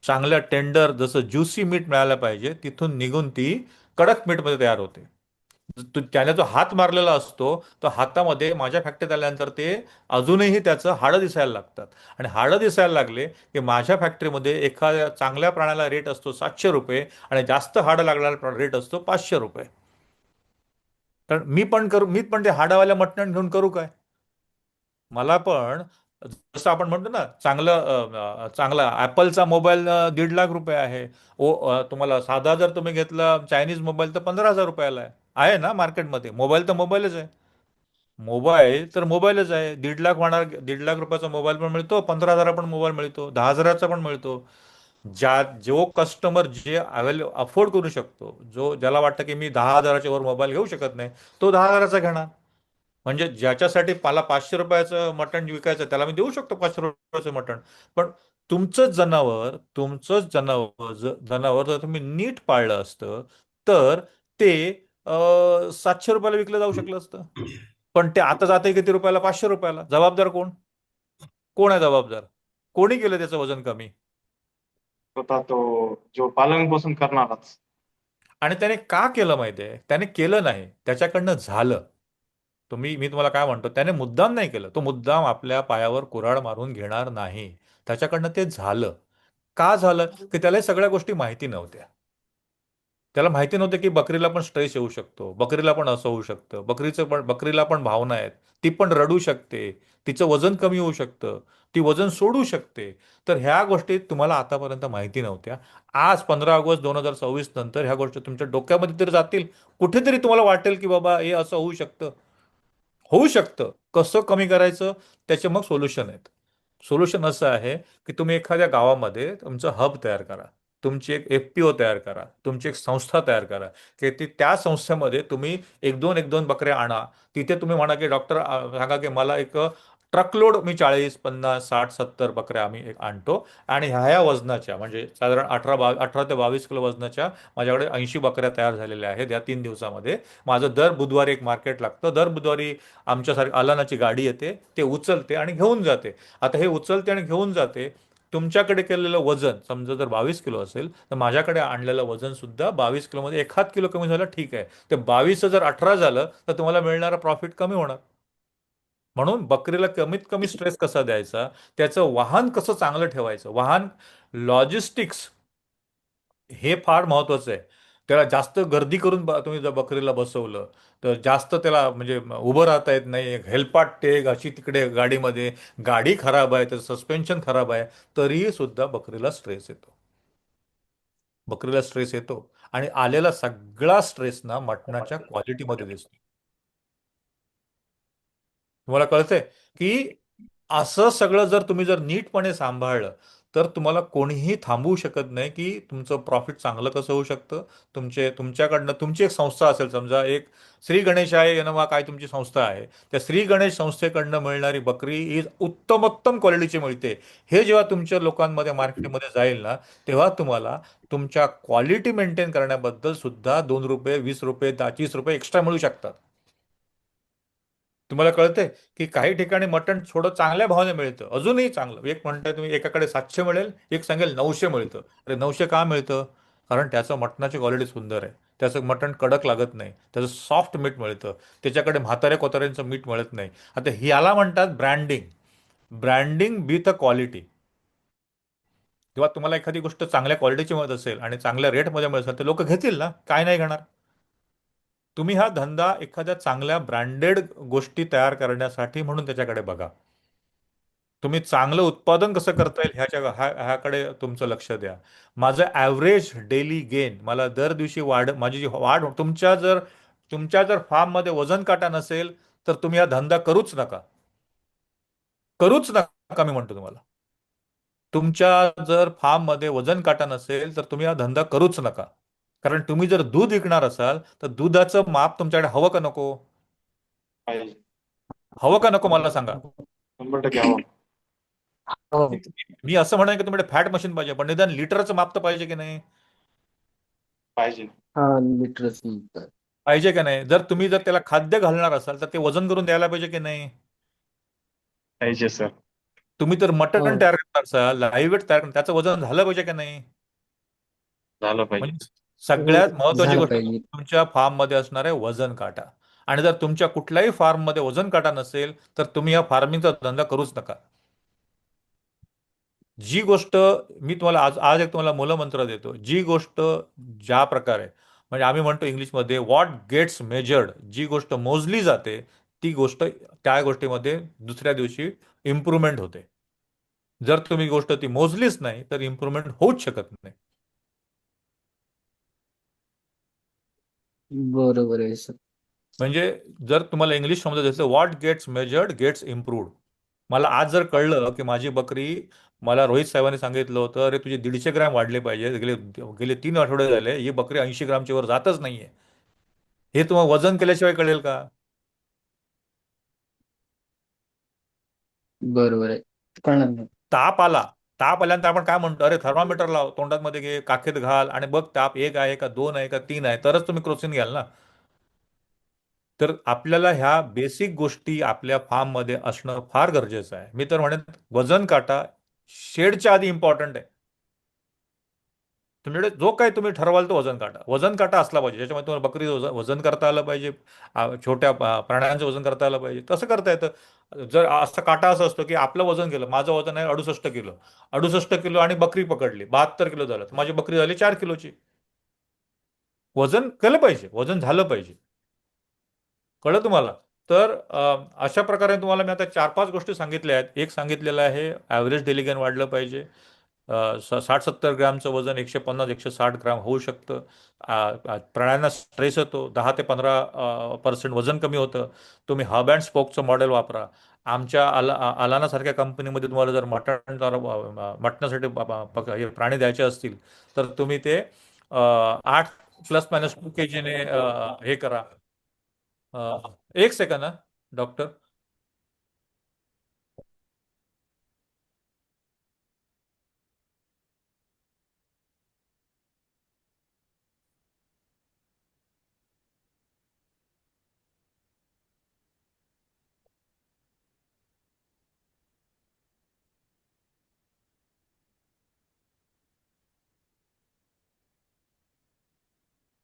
चांगल्या टेंडर, जसं ज्युसी मीठ मिळायला पाहिजे, तिथून निघून ती कडक मीठमध्ये तयार होते. त्याने जो हात मारलेला असतो, तो हातामध्ये माझ्या फॅक्टरीत आल्यानंतर ते अजूनही त्याचं हाडं दिसायला लागतात. आणि हाडं दिसायला लागले की माझ्या फॅक्टरीमध्ये एखाद्या चांगल्या प्राण्याला रेट असतो 700 रुपये, आणि जास्त हाडं लागणारा रेट असतो 500 रुपये. कारण मी पण ते हाडावाल्या मटण घेऊन करू काय? मला पण जसं आपण म्हणतो ना, चांगला ॲपलचा मोबाईल 1.5 लाख रुपये आहे. तुम्हाला साधा जर तुम्ही घेतला चायनीज मोबाईल तर 15,000 रुपयाला आहे ना मार्केटमध्ये. मोबाईल तर मोबाईलच आहे. मोबाईल तर मोबाईलच आहे. 1.5 लाख रुपयाचा मोबाईल पण मिळतो, 15,000 पण मोबाईल मिळतो, 10,000चा पण मिळतो. जो कस्टमर जे अफोर्ड करू शकतो, ज्याला वाटतं की मी 10,000च्या वर मोबाईल घेऊ शकत नाही, तो 10,000चा घेणार. म्हणजे ज्याच्यासाठी मला 500 रुपयाचं मटण विकायचं, त्याला मी देऊ शकतो 500 रुपयाचं मटण. पण तुमचंच जनावर जर तुम्ही नीट पाळलं असतं तर ते 700 रुपयाला विकलं जाऊ शकलं असतं. पण ते आता जाते किती रुपयाला? 500 रुपयाला. जबाबदार कोण? कोण आहे जबाबदार? कोणी केलं त्याचं वजन कमी?
स्वतः तो जो पालन पोषण करणाराच.
आणि त्याने का केलं माहितीये? त्याने केलं नाही, त्याच्याकडनं झालं. मी तुम्हाला काय म्हणतो, त्याने मुद्दाम नाही केलं. तो मुद्दाम आपल्या पायावर कुऱ्हाड मारून घेणार नाही. त्याच्याकडनं ते झालं. का झालं? की त्याला हे सगळ्या गोष्टी माहिती नव्हत्या. त्याला माहिती नव्हतं की बकरीला पण स्ट्रेस येऊ शकतो, बकरीला पण असं होऊ शकतं, बकरीला पण भावना आहेत, ती पण रडू शकते, तिचं वजन कमी होऊ शकतं, ती वजन सोडू शकते. तर ह्या गोष्टी तुम्हाला आतापर्यंत माहिती नव्हत्या. आज 15 ऑगस्ट 2024 नंतर ह्या गोष्टी तुमच्या डोक्यामध्ये तरी जातील. कुठेतरी तुम्हाला वाटेल की बाबा हे असं होऊ शकतं. होऊ शकतं. कसं कमी करायचं? त्याचे मग सोल्युशन आहेत. सोल्युशन असं आहे की तुम्ही एखाद्या गावामध्ये तुमचं हब तयार करा. तुमची एक FPO तयार करा. तुमची एक संस्था तयार करा. की त्या संस्थेमध्ये तुम्ही एक दोन बकऱ्या आणा. तिथे तुम्ही म्हणा की डॉक्टर सांगा की मला एक ट्रकलोड मी 40, 50, 60, 70 बकऱ्या आम्ही एक आणतो आणि ह्या वजनाच्या म्हणजे साधारण 18 ते 22 किलो वजनाच्या माझ्याकडे 80 बकऱ्या तयार झालेल्या आहेत या 3 दिवसामध्ये. माझं दर बुधवारी एक मार्केट लागतं. दर बुधवारी आमच्यासारखी अलानाची गाडी येते, ते उचलते आणि घेऊन जाते. आता हे उचलते आणि घेऊन जाते. तुमच्याकडे केलेलं वजन समजा जर 22 किलो असेल तर माझ्याकडे आणलेलं वजन सुद्धा 22 किलोमध्ये 1 किलो कमी झालं, ठीक आहे. ते 22 जर 18 झालं तर तुम्हाला मिळणारा प्रॉफिट कमी होणार. म्हणून बकरीला कमीत कमी स्ट्रेस कसा द्यायचा, त्याचं वाहन कसं चांगलं ठेवायचं, वाहन लॉजिस्टिक्स हे फार महत्वाचं आहे. त्याला जास्त गर्दी करून तुम्ही जर बकरीला बसवलं तर जास्त त्याला म्हणजे उभं राहता येत नाही. हेलपाट टेक अशी तिकडे गाडीमध्ये, गाडी खराब आहे, त्याचं सस्पेन्शन खराब आहे, तरीही सुद्धा बकरीला स्ट्रेस येतो. बकरीला स्ट्रेस येतो आणि आलेला सगळा स्ट्रेस ना मटणाच्या क्वालिटीमध्ये दिसतो. तुम्हाला कळतंय की असं सगळं जर नीटपणे सांभाळलं तर तुम्हाला कोणीही थांबवू शकत नाही की तुमचं प्रॉफिट चांगलं कसं होऊ शकतं. तुमच्याकडनं तुमची एक संस्था असेल, समजा एक श्री गणेश आहे किंवा काय तुमची संस्था आहे, त्या श्री गणेश संस्थेकडनं मिळणारी बकरी ही उत्तमोत्तम क्वालिटीची मिळते. हे जेव्हा तुमच्या लोकांमध्ये मार्केटमध्ये जाईल ना, तेव्हा तुम्हाला तुमच्या क्वालिटी मेंटेन करण्याबद्दल सुद्धा 2 रुपये, 20 रुपये, 30 रुपये एक्स्ट्रा मिळू शकतात. तुम्हाला कळतंय की काही ठिकाणी मटण थोडं चांगल्या भावाने मिळतं, अजूनही चांगलं. एक म्हणताय तुम्ही एकाकडे 700 मिळेल, एक सांगेल 900 मिळतं. अरे 900 का मिळतं? कारण त्याचं मटणाची क्वालिटी सुंदर आहे. त्याचं मटण कडक लागत नाही, त्याचं सॉफ्ट मीठ मिळतं. त्याच्याकडे म्हाताऱ्या कोताऱ्यांचं मीठ मिळत नाही. आता ह्याला म्हणतात branding. Branding with a quality. जेव्हा तुम्हाला एखादी गोष्ट चांगल्या क्वालिटीची मिळत असेल आणि चांगल्या रेटमध्ये मिळत असेल तर लोक घेतील ना, काय नाही घेणार? तुम्ही हा धंदा एखाद्या चांगल्या ब्रँडेड गोष्टी तयार करण्यासाठी म्हणून त्याच्याकडे बघा. तुम्ही चांगलं उत्पादन कसं करता येईल ह्याकडे तुमचं लक्ष द्या. माझं ॲव्हरेज डेली गेन, मला दर दिवशी माझी जी वाढ, तुमच्या जर फार्ममध्ये वजन काटा नसेल तर तुम्ही हा धंदा करूच नका. करूच नका मी म्हणतो तुम्हाला. तुमच्या जर फार्ममध्ये वजन काटा नसेल तर तुम्ही हा धंदा करूच नका. कारण तुम्ही जर दूध विकणार असाल तर दुधाचं माप तुमच्याकडे हवं का नको?
पाहिजे.
हवं का नको मला सांगा.
100% हवं.
हो.
मी असं म्हणेन की तुमच्याकडे फॅट मशीन पाहिजे, पण निदान लिटरचं माप तर पाहिजे की नाही?
पाहिजे.
हा लिटरस नंतर.
पाहिजे की नाही? जर त्याला खाद्य घालणार असाल तर ते वजन करून द्यायला पाहिजे की नाही?
पाहिजे सर.
तुम्ही तर मटण
हो.
तयार करणार असाल, लाईव्ह वेट तयार करणार, त्याचं वजन झालं पाहिजे की नाही?
झालं पाहिजे.
म्हणजे सगळ्यात महत्वाची
झालं
गोष्ट
पाहिजे.
तुमच्या फार्ममध्ये असणार आहे वजन काटा. आणि जर तुमच्या कुठल्याही फार्ममध्ये वजन काटा नसेल तर तुम्ही या फार्मिंगचा धंदा करूच नका. जी गोष्ट मी तुम्हाला आज आज एक तुम्हाला मूलमंत्र देतो, जी गोष्ट ज्या प्रकारे म्हणजे आम्ही म्हणतो इंग्लिशमध्ये व्हॉट गेट्स मेजर्ड, जी गोष्ट मोजली जाते ती गोष्ट त्या गोष्टीमध्ये दुसऱ्या दिवशी इम्प्रूव्हमेंट होते. जर तुम्ही गोष्ट ती मोजलीच नाही तर इम्प्रूव्हमेंट होऊच शकत नाही.
बरोबर आहे सर.
म्हणजे जर तुम्हाला इंग्लिश समजत असेल, what gets measured gets improved. मला आज जर कळलं की माझी बकरी, मला रोहित साहेबांनी सांगितलं होतं अरे तुझे 150 ग्रॅम वाढले पाहिजे, गेले गेले 3 आठवडे झाले ही बकरी 80 ग्रामच्या वर जातच नाहीये, हे तुम्हाला वजन केल्याशिवाय कळेल का?
बरोबर आहे. कळणार नाही.
ताप आला ताप आल्यानंतर आपण काय म्हणतो, अरे थर्मामीटर लाव, तोंडात मध्ये घे, काखेत घाल आणि बघ ताप 1 आहे का 2 आहे का 3 आहे, तरच तुम्ही क्रोसिन घ्याल ना. तर आपल्याला ह्या बेसिक गोष्टी आपल्या फार्ममध्ये असणं फार गरजेचं आहे. मी तर म्हणेन वजन काटा शेडच्या आधी इम्पॉर्टंट आहे. तुमच्याकडे जो काही तुम्ही ठरवाल तो वजन काटा असला पाहिजे, ज्याच्यामध्ये तुम्हाला बकरी वजन करता आलं पाहिजे, छोट्या प्राण्यांचं वजन करता आलं पाहिजे, तसं करता येतं. जर असं काटा असं असतो की आपलं वजन केलं, माझं वजन आहे 68 किलो, 68 किलो आणि बकरी पकडली 72 किलो झालं, तर माझी बकरी झाली 4 किलोची. वजन केलं पाहिजे, वजन झालं पाहिजे. कळलं तुम्हाला? तर अशा प्रकारे तुम्हाला मी आता 4-5 गोष्टी सांगितल्या आहेत. एक सांगितलेलं आहे ॲव्हरेज डेली गेन वाढलं पाहिजे. 60-70 ग्रॅमचं वजन 150-160 ग्राम होऊ शकतं. प्राण्यांना स्ट्रेस येतो, 10 ते 15% वजन कमी होतं. तुम्ही हब अँड स्पोकचं मॉडेल वापरा. आमच्या अलानासारख्या कंपनीमध्ये तुम्हाला जर मटणासाठी हे प्राणी द्यायचे असतील तर तुम्ही ते 8 प्लस मायनस 2 kg हे करा. एक सेकंद ना डॉक्टर.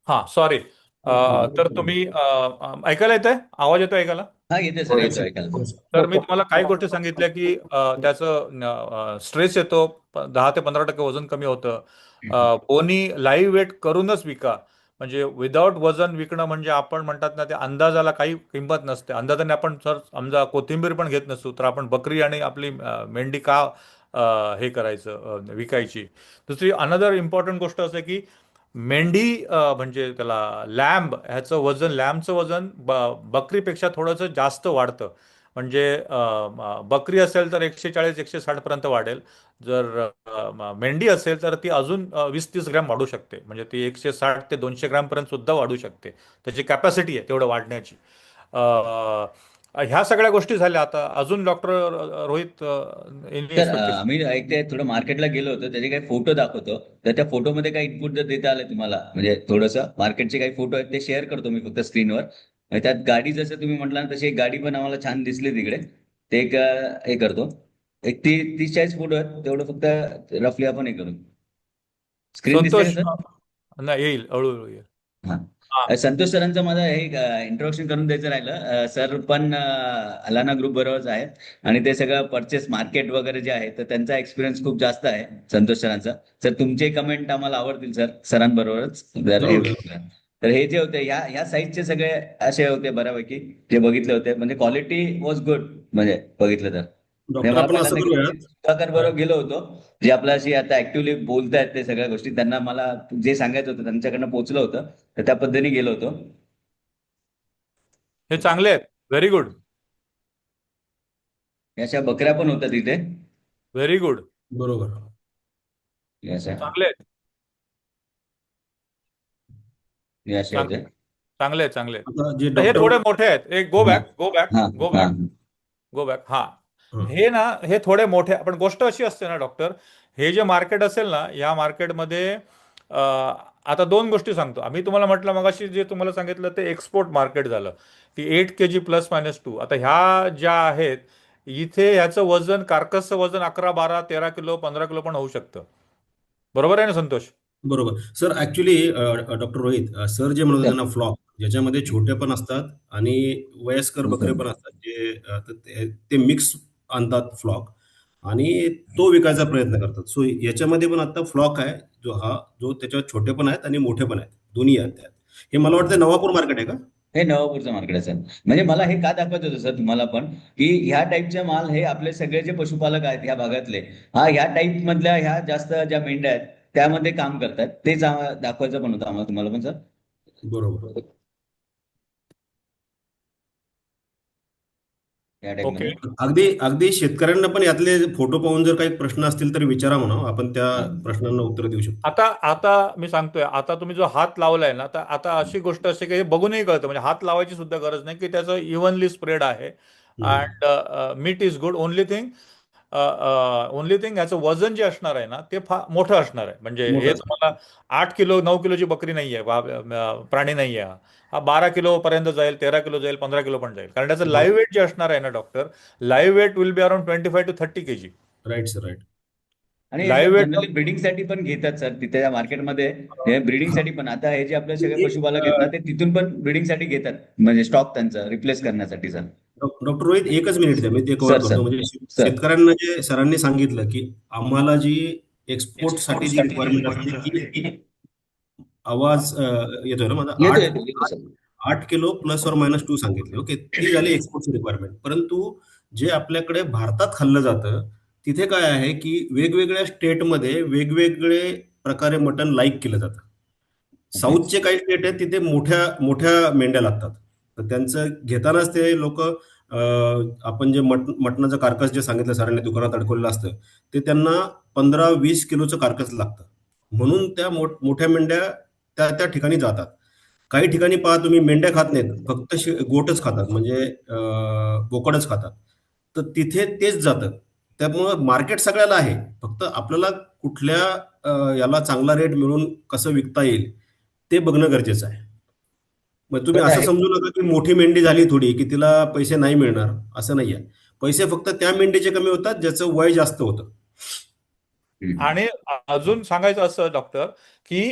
हां, सॉरी. तर तुम्ही ऐकायला येतंय? आवाज येतोय ऐकायला?
हा येते सर,
हो,
येतो
yes,
ऐकायला.
yes.
तर मी तुम्हाला काही गोष्टी सांगितल्या की त्याचं स्ट्रेस येतो, 10 ते 15% वजन कमी होतं. कोणी लाईव्ह वेट करूनच विका. म्हणजे विदाऊट वजन विकणं म्हणजे आपण म्हणतात ना, त्या अंदाजाला काही किंमत नसते. अंदाजाने आपण जर समजा कोथिंबीर पण घेत नसू तर आपण बकरी आणि आपली मेंढी का हे करायचं, विकायची. दुसरी अनदर इम्पॉर्टंट गोष्ट असते की मेंढी म्हणजे त्याला लॅम्बचं वजन बकरीपेक्षा थोडंसं जास्त वाढतं. म्हणजे बकरी असेल तर 140-160 पर्यंत वाढेल. जर मेंढी असेल तर ती अजून 20-30 ग्रॅम वाढू शकते. म्हणजे ती 160 ते 200 ग्रॅम पर्यंत सुद्धा वाढू शकते. त्याची कॅपॅसिटी आहे तेवढं वाढण्याची. ह्या सगळ्या गोष्टी झाल्या. आता अजून डॉक्टर रोहित एनी
तर
एक्सपेक्टेशन?
आम्ही ऐकते थोडं मार्केटला गेलो होतो, त्याचे काही फोटो दाखवतो. तर त्या फोटोमध्ये काही इनपुट जर देता आले तुम्हाला, म्हणजे थोडंसं मार्केटचे काही फोटो आहेत ते शेअर करतो मी फक्त स्क्रीनवर. त्यात गाडी जसं तुम्ही म्हटला ना, तशी एक गाडी पण आम्हाला छान दिसली तिकडे. ते एक हे करतो. एक 30-40 फोटो आहेत, तेवढं फक्त रफली आपण हे करू. स्क्रीन दिसते का
संतोष,
सर?
नाही येईल, हळूहळू येईल.
हा.
हा.
संतोष सरांचं माझं हे इंट्रोडक्शन करून द्यायचं राहिलं. सर पण अलाना ग्रुप बरोबरच आहेत आणि ते सगळं परचेस मार्केट वगैरे जे आहे तर त्यांचा एक्सपिरियन्स खूप जास्त आहे संतोष सरांचा. सर तुमचे कमेंट आम्हाला आवडतील सर, सरांबरोबरच जर हे
जरूर.
बघितलं. तर हे जे होते ह्या साईजचे सगळे असे होते बऱ्यापैकी, जे बघितले होते, म्हणजे क्वालिटी वॉज गुड म्हणजे बघितलं तर. म्हणजे
डॉक्टर
मला
आपण असं
पहिल्यांदा
करूयात.
सुधाकर बरोबर गेलो होतो, जे आपल्याशी आता ऍक्टिव्हली बोलतायत ते सगळ्या गोष्टी, त्यांना मला जे सांगायचं होतं त्यांच्याकडनं पोहोचलं होतं, तर त्या पद्धतीने गेलो होतो.
हे चांगले आहेत. Very good.
या अशा बकऱ्या पण होत्या तिथे.
Very good.
बरोबर.
या अशा
चांगले आहेत.
या अशा
चांग-
होत्या.
चांगले आहेत, चांगले आहेत.
आता जे
तर हे
डॉक्टर.
थोडे मोठे आहेत. एक गो
हा
बॅक, गो बॅक,
हा
गो
हा
बॅक, गो बॅक. हा.
हा.
हे ना, हे थोडे मोठे, पण गोष्ट अशी असते ना डॉक्टर, हे जे मार्केट असेल ना, या मार्केटमध्ये आता दोन गोष्टी सांगतो. आम्ही तुम्हाला म्हटलं मगाशी, जे तुम्हाला सांगितलं ते एक्सपोर्ट मार्केट झालं की 8 kg प्लस मायनस 2. आता ह्या ज्या आहेत इथे ह्याचं वजन, कार्कसचं वजन 11, 12, 13 किलो, 15 किलो पण होऊ शकतं. बरोबर आहे ना संतोष?
बरोबर sir. Actually doctor Rohit sir जे म्हणत होते ना, फ्लॉक ज्याच्यामध्ये छोटे पण असतात आणि वयस्कर बकरे पण असतात, जे तर ते मिक्स आणतात फ्लॉक आणि तो विकायचा प्रयत्न करतात. सो याच्यामध्ये पण आता फ्लॉक आहे, जो त्याच्यात छोटे पण आहेत आणि मोठे पण आहेत, दोन्ही आहेत त्यात. हे मला वाटतं नवापूर मार्केट आहे का?
हे नवापूरचं मार्केट आहे सर. म्हणजे मला हे का दाखवायचं होतं सर तुम्हाला पण, की ह्या टाईपचे माल हे आपले सगळे जे पशुपालक आहेत ह्या भागातले, ह्या टाईप मधल्या ह्या जास्त ज्या मेंढ्या आहेत त्यामध्ये काम करतात, तेच दाखवायचं पण होतं आम्हाला तुम्हाला पण सर.
बरोबर.
या टाईप
ओके.
मध्ये.
अगदी अगदी शेतकऱ्यांना पण यातले फोटो पाहून जर काही प्रश्न असतील तर विचारा म्हणा, आपण त्या प्रश्नांना उत्तर देऊ शकतो.
आता आता मी सांगतोय, आता तुम्ही जो हात लावलाय ना, तर आता अशी गोष्ट असते की हे बघूनही कळतं, म्हणजे हात लावायची सुद्धा गरज नाही की त्याचं इव्हनली स्प्रेड आहे.
Hmm.
And meat is good. Only thing only thing याचं वजन जे असणार आहे ना ते फार मोठं असणार आहे. म्हणजे हे
मोठं
तुम्हाला 8 किलो 9 किलोची बकरी नाही आहे, प्राणी नाही आहे. हा 12 किलो पर्यंत जाईल, 13 किलो जाईल, 15 किलो पण जाईल. कारण त्याचं लाईव्ह वेट जे असणार आहे ना doctor, live weight will be around 25 to 30 kg.
Right sir, right.
आणि
लाईव्ह वेट
जनरली ब्रीडिंगसाठी पण घेतात सर तिथे त्या मार्केटमध्ये ब्रीडिंगसाठी पण आता हे जे आपले सगळे पशुपालक आहेत ना ते तिथून पण ब्रीडिंगसाठी घेतात म्हणजे स्टॉक त्यांचा रिप्लेस करण्यासाठी सर.
डॉक्टर रोहित, एकच मिनिट द्या, मी ते कव्हर
सर
करतो. म्हणजे
सर
शेतकऱ्यांना जे सरांनी सांगितलं की आम्हाला जी एक्सपोर्टसाठी जी रिक्वायरमेंट असते ती, आवाज येतोय ना माझा,
येतो
8
येतो येतो सर.
8 किलो +or -2 सांगितले. ओके, ती झाली एक्सपोर्टची रिक्वायरमेंट. परंतु जे आपल्याकडे भारतात खाल्लं जातं तिथे काय आहे की वेगवेगळ्या स्टेटमध्ये वेगवेगळे प्रकारे मटण लाईक केलं जातं. साऊथचे काही स्टेट आहेत तिथे मोठ्या मोठ्या मेंढ्या लागतात, तर त्यांचं घेतानाच ते लोक आपण जे मटणाचं कार्कस जे सांगितलं सरांनी दुकानात अडकवलेलं असतं ते त्यांना 15-20 किलोचं कार्कस लागतं. म्हणून त्या मोठ्या मेंढ्या त्या त्या ठिकाणी जातात. काही ठिकाणी पहा तुम्ही, मेंढ्या खात नाहीत, फक्त गोटच खातात, म्हणजे बोकडच खातात. तर तिथे तेच जातं. त्यामुळं मार्केट सगळ्याला आहे, फक्त आपल्याला कुठल्या याला चांगला रेट मिळून कसं विकता येईल ते बघणं गरजेचं आहे. मग तुम्ही
पण
असं
आहे.
समजू नका की मोठी मेंढी झाली थोडी की तिला पैसे नाही मिळणार, असं नाही आहे. पैसे फक्त त्या मेंढीचे कमी होतात ज्याचं वय जास्त होतं.
आणि अजून सांगायचं असं डॉक्टर की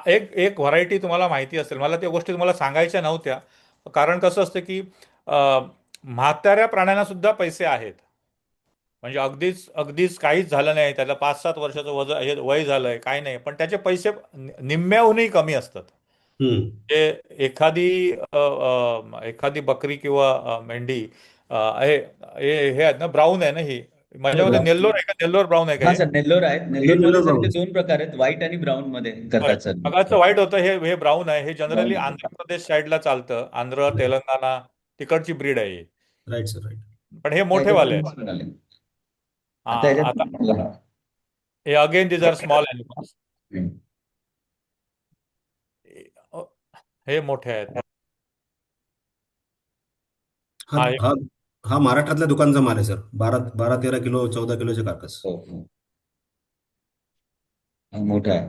एक एक व्हरायटी तुम्हाला माहिती असेल, मला त्या गोष्टी तुम्हाला सांगायच्या नव्हत्या. कारण कसं असतं की म्हाताऱ्या प्राण्यांना सुद्धा पैसे आहेत. म्हणजे अगदीच अगदीच काहीच झालं नाही, त्याला 5-7 वर्षाचं वय झालंय, काही नाही, पण त्याचे पैसे निम्म्याहूनही कमी असतात.
हम्म.
जे एखादी बकरी किंवा मेंढी हे आहेत ना, ब्राऊन आहे ना ही, माझ्यामध्ये
brown.
नेल्लोर आहे का, नेल्लोर ब्राऊन आहे का
हा
हे?
सर नेल्लोर आहेत.
हे
नेल्लोर मध्ये
नेल्लोर
सर ते
ब्राऊन.
2 प्रकार आहेत, व्हाईट आणि ब्राऊन मध्ये
होय.
करतात सर.
मगाचं व्हाईट होतं, हे ब्राऊन आहे. हे जनरली
Brown.
आंध्र प्रदेश साईडला चालतं, आंध्र तेलंगणा तिकडची ब्रीड आहे ही.
Right sir, right.
पण हे
आता
मोठेवाले
याच्यात
आहेत.
पण आले.
हा,
आता
आता
याच्यात
हे again these are small animals. हे मोठे आहेत.
हा
हा
हा हा महाराष्ट्रातल्या दुकानचा माल आहे सर. 12-13 किलो 14 किलोचे कार्कस.
हो, हो. हा मोठा आहे.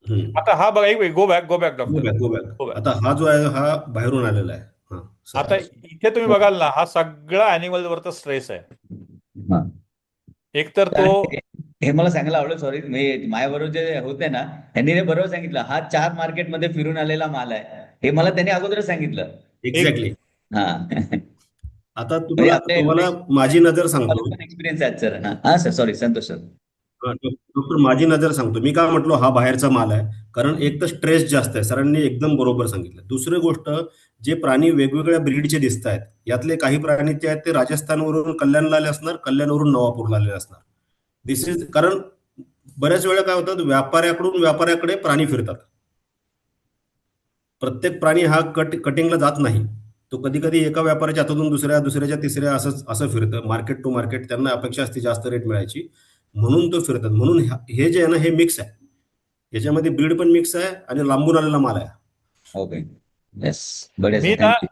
हम्म.
आता हा बघा, एक go back
go
doctor,
back, go
go
back.
Back.
आता हा जो आहे हा बाहेरून आलेला आहे. हा सर.
आता इथे तुम्ही बघाल ना, हा सगळा अॅनिमल वरचा स्ट्रेस आहे.
हा.
एकतर तो
आणि हे मला सांगायला आवडेल, सॉरी, मी माझ्याबरोबर जे होते ना त्यांनी हे बरोबर सांगितलं, हा 4 मार्केटमध्ये फिरून आलेला माल आहे, हे मला त्यांनी अगोदरच सांगितलं.
एक्झॅक्टली.
हा.
आता
म्हणजे
तुम्हाला माझी नजर सांगतो.
एक्सपिरियन्स आहेत सर. हा sir, sorry, Santosh sir.
Doctor, माझी नजर सांगतो. मी काय म्हटलो हा बाहेरचा माल आहे, कारण एक तर स्ट्रेस जास्त आहे, सरांनी एकदम बरोबर सांगितलं. दुसरी गोष्ट, जे प्राणी वेगवेगळ्या ब्रीडचे दिसत आहेत यातले काही प्राणी जे आहेत ते राजस्थानवरून कल्याणला आले असणार, कल्याणवरून नवापूरला आलेले असणार. दिस इज, कारण बऱ्याच वेळा काय होतं, व्यापाऱ्याकडून व्यापाऱ्याकडे प्राणी फिरतात. प्रत्येक प्राणी हा कटिंगला जात नाही. तो कधी कधी एका व्यापाऱ्याच्या हातातून दुसऱ्याच्या तिसऱ्या असं फिरतं, मार्केट टू मार्केट. त्यांना अपेक्षा असते जास्त रेट मिळायची, म्हणून तो फिरतात. म्हणून हे जे आहे ना हे मिक्स आहे, याच्यामध्ये ब्रीड पण मिक्स आहे आणि लांबून आलेला माल आहे.
ओके, येस, बढिया
मी
सर,
ना
थँक्यू.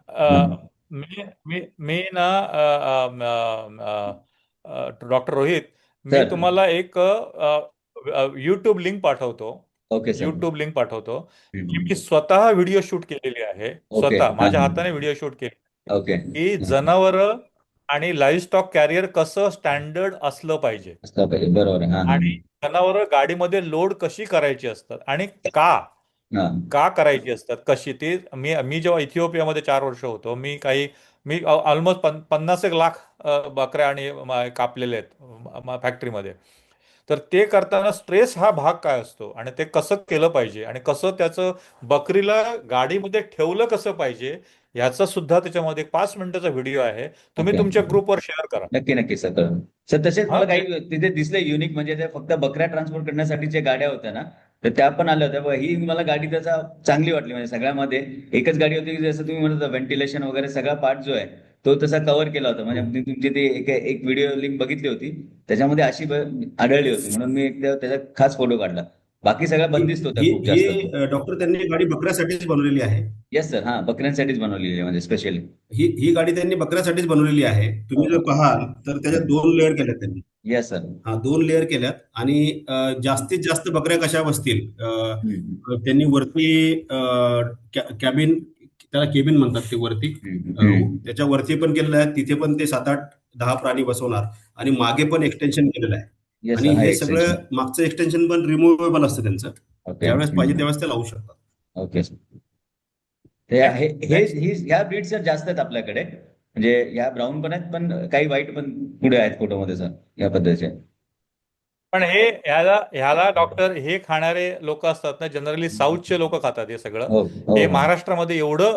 मी ना डॉक्टर रोहित, मी
सर.
तुम्हाला एक यूट्यूब लिंक पाठवतो.
Okay sir.
यूट्यूब लिंक पाठवतो की मी स्वतः व्हिडिओ शूट केलेली आहे,
ओके.
स्वतः माझ्या
हा.
हाताने व्हिडिओ शूट केली
ओके.
की जनावर आणि लाईव्ह स्टॉक कॅरियर कसं स्टँडर्ड असलं पाहिजे,
असलं पाहिजे, बरोबर आहे. हा,
आणि जनावर गाडीमध्ये लोड कशी करायची असतात आणि का
हा.
का करायची असतात, कशी ती. मी जेव्हा इथिओपियामध्ये 4 वर्ष होतो, मी ऑलमोस्ट 50 लाख बकऱ्या आणि कापलेले आहेत फॅक्टरीमध्ये. तर ते करताना स्ट्रेस हा भाग काय असतो आणि ते कसं केलं पाहिजे आणि कसं त्याचं बकरीला गाडीमध्ये ठेवलं कसं पाहिजे, ह्याचा सुद्धा त्याच्यामध्ये 5 मिनिटाचा व्हिडिओ आहे. तुम्ही
ओके.
तुमच्या ग्रुपवर शेअर करा.
नक्की नक्की सर, कळलं. सर तसेच
हा,
मला काही तिथे दिसले युनिक, म्हणजे ते फक्त बकऱ्या ट्रान्सपोर्ट करण्यासाठीच्या गाड्या होत्या ना, तर त्या पण आल्या होत्या. ही मला गाडी त्याचा चांगली वाटली. म्हणजे सगळ्यामध्ये एकच गाडी होती की जसं तुम्ही म्हणत व्हेंटिलेशन वगैरे सगळा पार्ट जो आहे तो तसा कव्हर केला होता. म्हणजे मी तुमची ती एक व्हिडिओ लिंक बघितली होती, त्याच्यामध्ये अशी आढळली होती, म्हणून मी त्याचा खास फोटो काढला. बाकी सगळ्या
ही
बंदिस्त होत्या
ही
खूप
ही
जास्त.
डॉक्टर त्यांनी गाडी बकऱ्यासाठीच बनवलेली आहे.
येस सर, हा बकऱ्यांसाठीच बनवलेली आहे म्हणजे स्पेशली.
ही गाडी त्यांनी बकऱ्यासाठीच बनवलेली आहे. तुम्ही जर पाहाल तर त्याच्यात 2 लेअर केल्यात त्यांनी.
Yes sir.
हा 2 लेअर केल्यात आणि जास्तीत जास्त बकऱ्या कशा बसतील त्यांनी वरती कॅबिन, त्याला केबिन म्हणतात ते वरती, त्याच्या वरती पण केलेलं आहे. तिथे पण ते 7-8-10 प्राणी बसवणार आणि मागे पण एक्सटेन्शन केलेलं आहे.
येस
आणि
सर, हा
हे सगळं
एक्सटेन्शन.
मागचं एक्सटेन्शन पण रिमूव्हेबल असतं त्यांचं.
ओके.
ज्यावेळेस पाहिजे त्यावेळेस ते लावू शकतात.
ओके. ते हे हे ही ह्या ब्रीड सर जास्त आहेत आपल्याकडे, म्हणजे ह्या ब्राऊन पण आहेत, पण काही व्हाईट पण पुढे आहेत फोटोमध्ये सर, या पद्धतीचे.
पण ह्याला डॉक्टर हे खाणारे लोक असतात ना, जनरली साऊथचे लोक खातात हे सगळं.
हो हो
हे
हो.
महाराष्ट्रामध्ये एवढं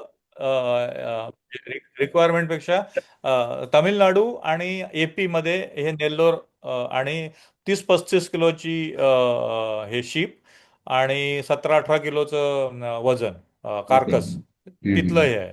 रिक्वायरमेंट पेक्षा तामिळनाडू आणि एपी मध्ये हे नेल्लोर आणि 30-35 किलोची हे शीप आणि 17-18 किलोचं वजन कार्कस तिथलं हे आहे.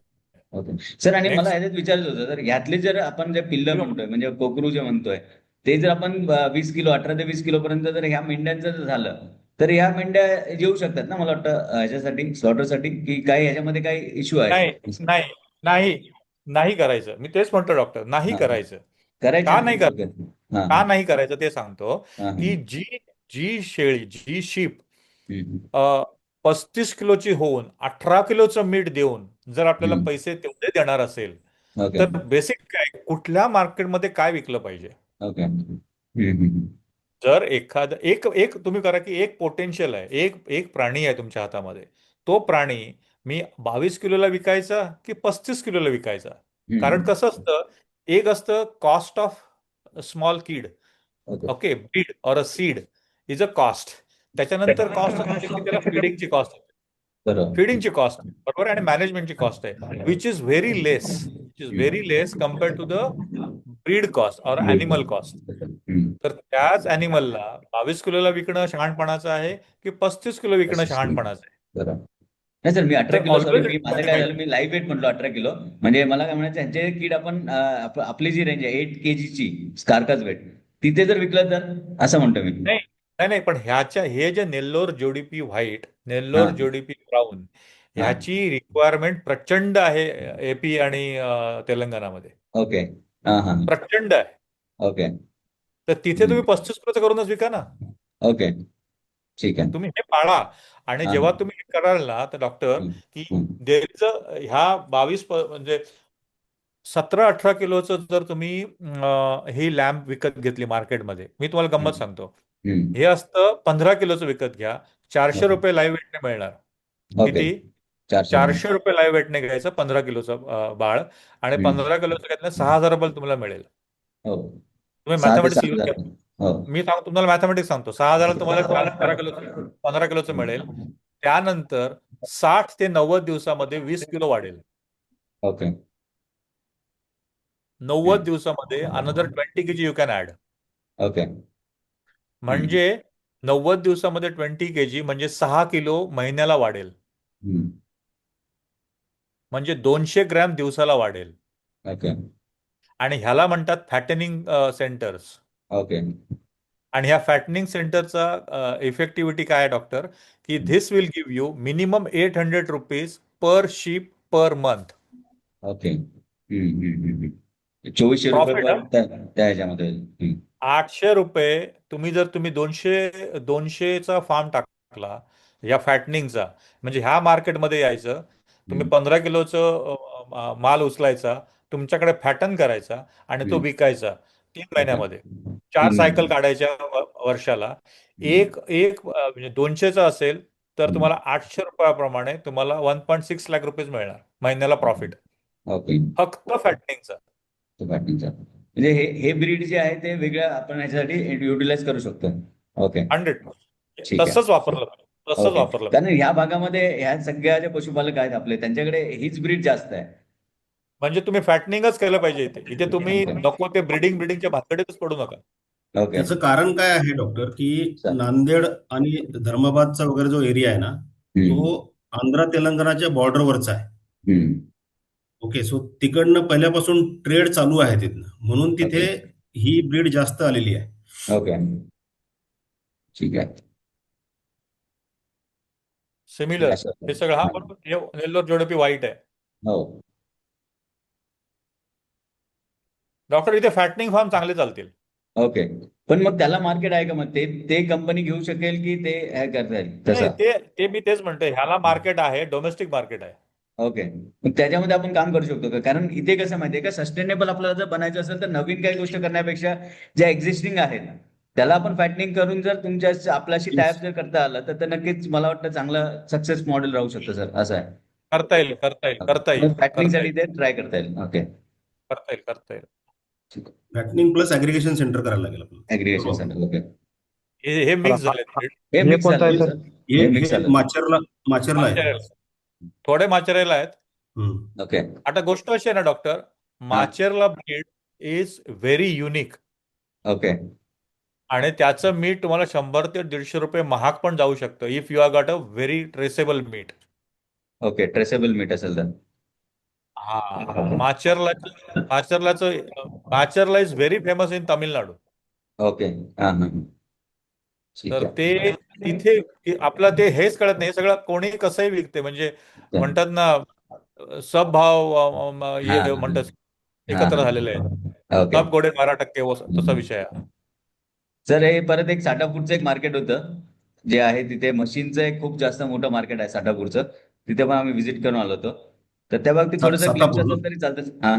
ओके सर, आणि मला
नेक्स्ट
ह्याच्यात विचारायचं होतं, तर ह्यातले जर आपण जे पिल्लं म्हणतोय म्हणजे कोकरू जे म्हणतोय, ते जर आपण 20 किलो, 18 ते 20 किलो पर्यंत जर ह्या मेंढ्यांचं जर झालं, तर ह्या मेंढ्या येऊ शकतात ना मला वाटतं ह्याच्यासाठी, स्लॉटरसाठी, की काही ह्याच्यामध्ये काही इश्यू
नाही
आहे?
नाही नाही नाही करायचं. मी तेच म्हणतो डॉक्टर, नाही
हा,
करायचं.
करायचे
का नाही
नाही. ओके.
करायचं?
हा
का
हा
नाही करायचं ते सांगतो.
हा
की जी जी शेळी, जी शीप
हम्म,
35 किलोची होऊन 18 किलोचं मीठ देऊन जर आपल्याला
हम्म,
पैसे तेवढे देणार असेल,
ओके
तर बेसिक काय, कुठल्या मार्केटमध्ये काय विकलं पाहिजे.
ओके
जर एखादं एक एक तुम्ही करा की एक पोटेन्शियल आहे, एक एक प्राणी आहे तुमच्या हातामध्ये. तो प्राणी मी 22 किलोला विकायचा की 35 किलोला विकायचा. कारण कसं असतं, एक असतं cost of small kid,
okay
okay, breed or a seed is a cost. त्याच्यानंतर कॉस्ट असते की त्याला फिडिंगची कॉस्ट आहे,
बरोबर.
फिडिंगची कॉस्ट बरोबर, आणि मॅनेजमेंटची कॉस्ट आहे, which is very less compared to the breed cost or animal cost. तर त्याच ॲनिमलला 22 किलोला विकणं शहाणपणाचं आहे की 35 किलो विकणं शहाणपणाचं आहे.
बरोबर. नाही सर, मी 18
तर
किलो, सॉरी,
ऑलवेज
मी माझं काय झालं, मी लाईव्ह वेट म्हटलो 18 किलो. म्हणजे मला काय म्हणायचं, ह्यांचे किड आपण आपली जी रेंज आहे 8 kg कार्कास वेट, तिथे जर विकलं तर, असं म्हणतो मी.
नाही नाही नाही, पण हे जे नेल्लोर जोडीपी व्हाईट,
हा
नेल्लोर जोडीपी ब्राऊन,
हा
ह्याची रिक्वायरमेंट प्रचंड आहे एपी आणि तेलंगणामध्ये.
ओके. हा हा
प्रचंड आहे.
ओके.
तर तिथे तुम्ही 35 किलोचं करूनच विका ना.
ओके, ठीक आहे.
तुम्ही हे पाळा. आणि
हा
जेव्हा
हा
तुम्ही हे कराल ना, तर डॉक्टर,
हम्म,
की
हम्म,
ह्या म्हणजे 17-18 किलोचं जर तुम्ही ही लॅम्प विकत घेतली मार्केटमध्ये, मी तुम्हाला गंमत सांगतो.
हम्म,
हे असतं 15 किलोचं विकत घ्या, 400
ओके
रुपये लाईव्ह वेटने मिळणार.
ओके.
किती?
400 ग्रॅम.
400 रुपये लाईव्ह वेटने घ्यायचं 15 किलोचं बाळ, आणि
हम्म,
15 किलोचं घेतलं 6,000 रुपये तुम्हाला मिळेल.
हो.
तुम्ही
6 ते
मॅथमॅटिक्स
7
यूज
हजार
करा.
हो.
मी तुम्हाला मॅथमॅटिक्स सांगतो. 6,000 तुम्हाला 15 किलोचं मिळेल. त्यानंतर 60 ते 90 दिवसामध्ये 20 किलो वाढेल.
ओके.
90 दिवसामध्ये another 20 kg you can add.
Okay.
म्हणजे 90 दिवसामध्ये 20 kg म्हणजे 6 किलो महिन्याला वाढेल. म्हणजे 200 ग्रॅम दिवसाला वाढेल.
ओके
आणि ह्याला म्हणतात फॅटनिंग सेंटर्स.
ओके.
आणि ह्या फॅटनिंग सेंटरचा इफेक्टिव्हिटी काय आहे डॉक्टर, की this will give you minimum 800 rupees per ship per month.
Okay. 2400 रुपये
प्रॉफिट.
पर त्या ह्याच्यामध्ये.
800 रुपये तुम्ही 200चा फार्म टाकला या फॅटनिंगचा, म्हणजे ह्या मार्केटमध्ये यायचं, तुम्ही 15 किलोचं माल उचलायचा, तुमच्याकडे फॅटन करायचा आणि तो विकायचा 3 महिन्यामध्ये. 4 सायकल काढायच्या वर्षाला. एक एक म्हणजे 200चा असेल तर तुम्हाला 800 रुपयाप्रमाणे तुम्हाला 1.6 लाख रुपये मिळणार महिन्याला प्रॉफिट,
ओके.
फक्त फॅटनिंगचा.
तो पॅटर्नचा म्हणजे हे ब्रीड जे आहे ते वेगळ्या आपण ह्याच्यासाठी युटिलाइज करू शकतो. ओके.
100%.
ठीक आहे.
तसंच वापरलं पाहिजे. तसंच
ओके.
वापरलं
कारण
पाहिजे.
ह्या भागामध्ये ह्या सगळ्या ज्या पशुपालक आहेत आपले, त्यांच्याकडे हीच ब्रीड जास्त आहे.
म्हणजे तुम्ही फॅटनिंगच केलं पाहिजे इथे तुम्ही नको ते ब्रिडिंगच्या भानगडीतच पडू नका.
ओके
त्याचं कारण काय आहे डॉक्टर, की
सर.
नांदेड आणि धर्माबादचा वगैरे जो एरिया आहे ना, तो आंध्रा तेलंगणाच्या बॉर्डरवरचा आहे. ओके, सो तिकडनं पहिल्यापासून ट्रेड चालू आहे तिथनं, म्हणून तिथे ही ब्रीड जास्त आलेली आहे.
ओके, ठीक आहे.
सिमिलर
असं.
हे सगळं. हा
हा.
बरोबर, हे नेल्लोर जोडपी व्हाईट आहे.
हो.
डॉक्टर इथे फॅटनिंग फार्म चांगले चालतील.
ओके. पण मग त्याला मार्केट आहे का, मग ते ते कंपनी घेऊ शकेल की ते हे करता येईल
नाही,
तसं?
ते ते मी तेच म्हणतोय, ह्याला मार्केट आहे, डोमेस्टिक मार्केट आहे.
ओके. मग त्याच्यामध्ये आपण काम करू शकतो का? कारण इथे कसं माहितीये का, सस्टेनेबल आपल्याला जर बनायचं असेल तर नवीन काही गोष्ट करण्यापेक्षा ज्या एक्झिस्टिंग आहेत त्याला आपण फॅटनिंग करून जर तुमच्या आपल्याशी टायप जर करता आलं तर नक्कीच मला वाटतं चांगलं सक्सेस मॉडेल राहू शकतं सर, असं आहे.
करता येईल, करता येईल, करता येईल,
फॅटनिंग
करता
साठी
येईल,
ते ट्राय करता येईल. ओके.
करता येईल, करता येईल.
फॅटनिंग प्लस ऍग्रिगेशन सेंटर करायला लागेल आपल्याला
ऍग्रिगेशन
सर्व.
सेंटर. ओके.
हे
तर
मिक्स झाले.
हे
हे
मिक्स
कोणतं आहे
झालं
सर?
सर.
हे
हे मिक्स
हे
झालं.
माचेरला आहे.
थोडे माचेरायला आहेत.
हम्म.
ओके.
आता गोष्ट अशी आहे ना doctor, Macherla breed is very unique,
okay.
आणि त्याचं मीठ तुम्हाला 100 ते 150 रुपये महाग पण जाऊ शकतं if you are got a very traceable meat.
Okay. Traceable meat असेल तर.
हा, Macherla is very famous in Tamil Nadu.
Okay. हा हा हा. ठीक
तर
आहे.
ते तिथे आपलं ते हेच कळत नाही, हे सगळं कोणी कसंही विकते, म्हणजे म्हणतात ना, सबभाव
हा
हे म्हणतात
हा
एकत्र झालेले आहेत.
हा. ओके.
सब गोडे 12% तसा विषय आहे.
सर हे परत एक साठापूरचं एक मार्केट होतं जे आहे तिथे मशीनचं एक खूप जास्त मोठं मार्केट आहे साठापूरचं. तिथे पण आम्ही व्हिजिट करून आलो होतो. तर त्या बाबतीत थोडंसं ग्लिम्स
सातापूर ना?
असेल तरी चालतं. हा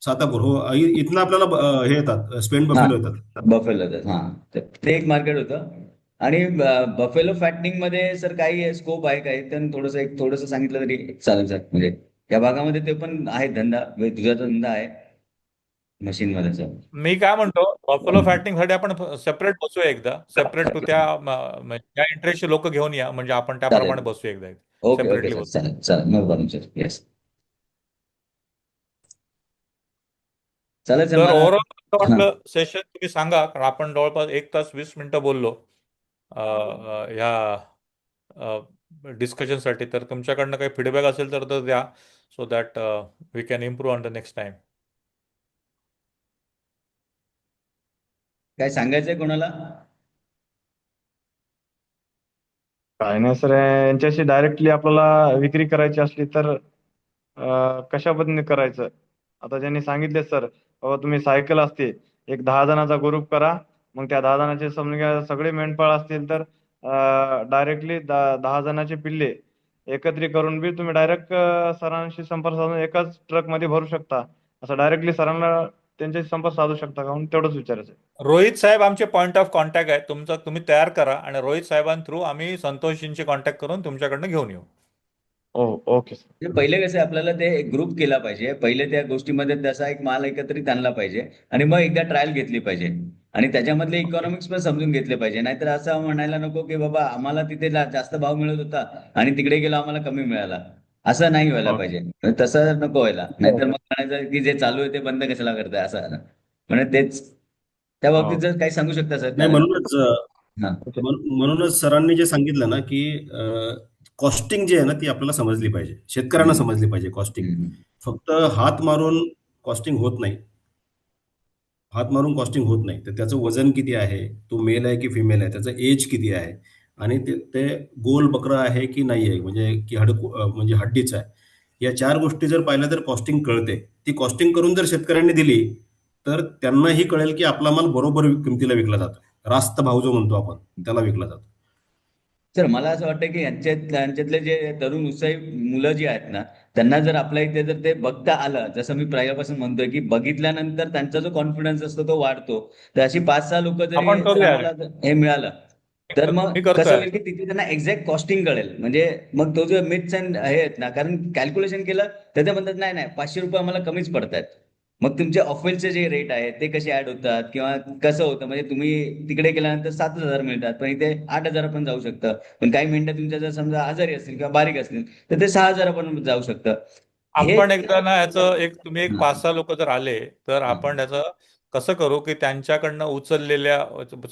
सातापूर हो. इथनं आपल्याला हे येतात, स्पेन
हा.
बफेलो येतात.
बफेलो हा. तर ते एक मार्केट होतं. आणि बफेलो फॅटनिंग मध्ये सर काही स्कोप आहे काय, तर थोडंसं सांगितलं तरी चालेल सर. म्हणजे या भागामध्ये ते पण आहे धंदा, दुधाचा धंदा आहे मशीन मध्ये सर.
मी काय म्हणतो, बफलो फॅटिंग साठी आपण सेपरेट बसूया एकदा, सेपरेट टू त्या त्या इंटरेस्टचे लोक घेऊन या, म्हणजे आपण
चालेल.
त्याप्रमाणे बसूया एकदा,
ओके ओके
सेपरेटली
सर.
बसू.
चालेल चालेल. No problem sir. येस. चालेल सर
तर
मला.
ओव्हरऑल
हा.
वाटलं सेशन तुम्ही सांगा, कारण आपण जवळपास 1 तास 20 मिनिटं बोललो ह्या डिस्कशनसाठी. तर तुमच्याकडनं काही फीडबॅक असेल तर द्या, so that we can improve on the next time.
काय सांगायचंय कोणाला?
काय नाही सर, यांच्याशी डायरेक्टली आपल्याला विक्री करायची असली तर कशा पद्धतीने करायचं? आता ज्यांनी सांगितले सर, बाबा तुम्ही सायकल असते, एक 10 जणांचा ग्रुप करा, मग त्या 10 जणांचे समजा सगळे मेंढपाळ असतील तर डायरेक्टली 10 जणांचे पिल्ले एकत्रित करून बी तुम्ही डायरेक्ट सरांशी संपर्क साधून एकाच ट्रकमध्ये भरू शकता. असं डायरेक्टली सरांना त्यांच्याशी संपर्क साधू शकता का, म्हणून तेवढंच विचारायचं आहे.
रोहित साहेब आमचे पॉईंट ऑफ कॉन्टॅक्ट आहे, तुमचा तुम्ही तयार करा, आणि रोहित साहेबांथ्रू आम्ही संतोषजींची कॉन्टॅक्ट करून तुमच्याकडनं घेऊन येऊ.
ओ ओके सर.
म्हणजे पहिले कसं आहे, आपल्याला ते ग्रुप केला पाहिजे. पहिले त्या गोष्टीमध्ये त्याचा एक माल एकत्रित आणला पाहिजे आणि मग एकदा ट्रायल घेतली पाहिजे आणि त्याच्यामधले इकॉनॉमिक्स पण समजून घेतले पाहिजे. नाहीतर असं म्हणायला नको की बाबा आम्हाला तिथे जास्त भाव मिळत होता आणि तिकडे गेलो आम्हाला कमी मिळाला. असं नाही व्हायला
ओके.
पाहिजे. तसं नको व्हायला. नाहीतर मग म्हणायचं की जे चालू आहे ते बंद कशाला करताय असं. म्हणजे तेच त्या बाबतीत जर काही सांगू शकता सर
नाही,
कारण.
म्हणूनच
हा.
म्हणूनच सरांनी जे सांगितलं ना, की कॉस्टिंग जी आहे ना ती आपल्याला समजली पाहिजे, शेतकऱ्यांना समजली पाहिजे कॉस्टिंग.
हम्म.
फक्त हात मारून कॉस्टिंग होत नाही. हात मारून कॉस्टिंग होत नाही. तर त्याचं वजन किती आहे, तो मेल आहे की फिमेल आहे, त्याचं एज किती आहे, आणि ते गोल बकरा आहे की नाही आहे, म्हणजे की म्हणजे हड्डीचं आहे. या 4 गोष्टी जर पाहिल्या तर कॉस्टिंग कळते. ती कॉस्टिंग करून जर शेतकऱ्यांनी दिली तर त्यांनाही कळेल की आपला माल बरोबर किमतीला विकला जातो. रास्त भाव जो म्हणतो आपण त्याला विकला जातो.
सर मला असं वाटतं की यांच्यातले जे तरुण उत्साही मुलं जी आहेत ना, त्यांना जर आपल्या इथे जर ते बघता आलं, जसं मी पहिल्यापासून म्हणतोय की बघितल्यानंतर त्यांचा जो कॉन्फिडन्स असतो तो वाढतो. तर अशी 5-6 लोक जरी
आपण
जर
करूया रे.
आम्हाला हे मिळालं तर मग
मी
कसं
करतोय.
होईल की तिथे त्यांना एक्झॅक्ट कॉस्टिंग कळेल. म्हणजे मग तो जो मिथ्स अँड हे आहेत ना, कारण कॅल्क्युलेशन केलं तर ते म्हणतात नाही नाही 500 रुपये आम्हाला कमीच पडतात. मग तुमचे ऑफेलचे जे रेट आहेत ते कसे ऍड होतात किंवा कसं होतं, म्हणजे तुम्ही तिकडे गेल्यानंतर 7,000 मिळतात पण इथे 8,000 पण जाऊ शकतं. पण काही मेंढ्या तुमच्या जर समजा आजारी असतील किंवा बारीक असतील तर ते 6,000 पण जाऊ शकतं. हे
आपण एकदा ना याचं तुम्ही एक
हा,
5-6 लोक जर आले तर
हा.
आपण त्याचं कसं करू, की त्यांच्याकडनं उचललेल्या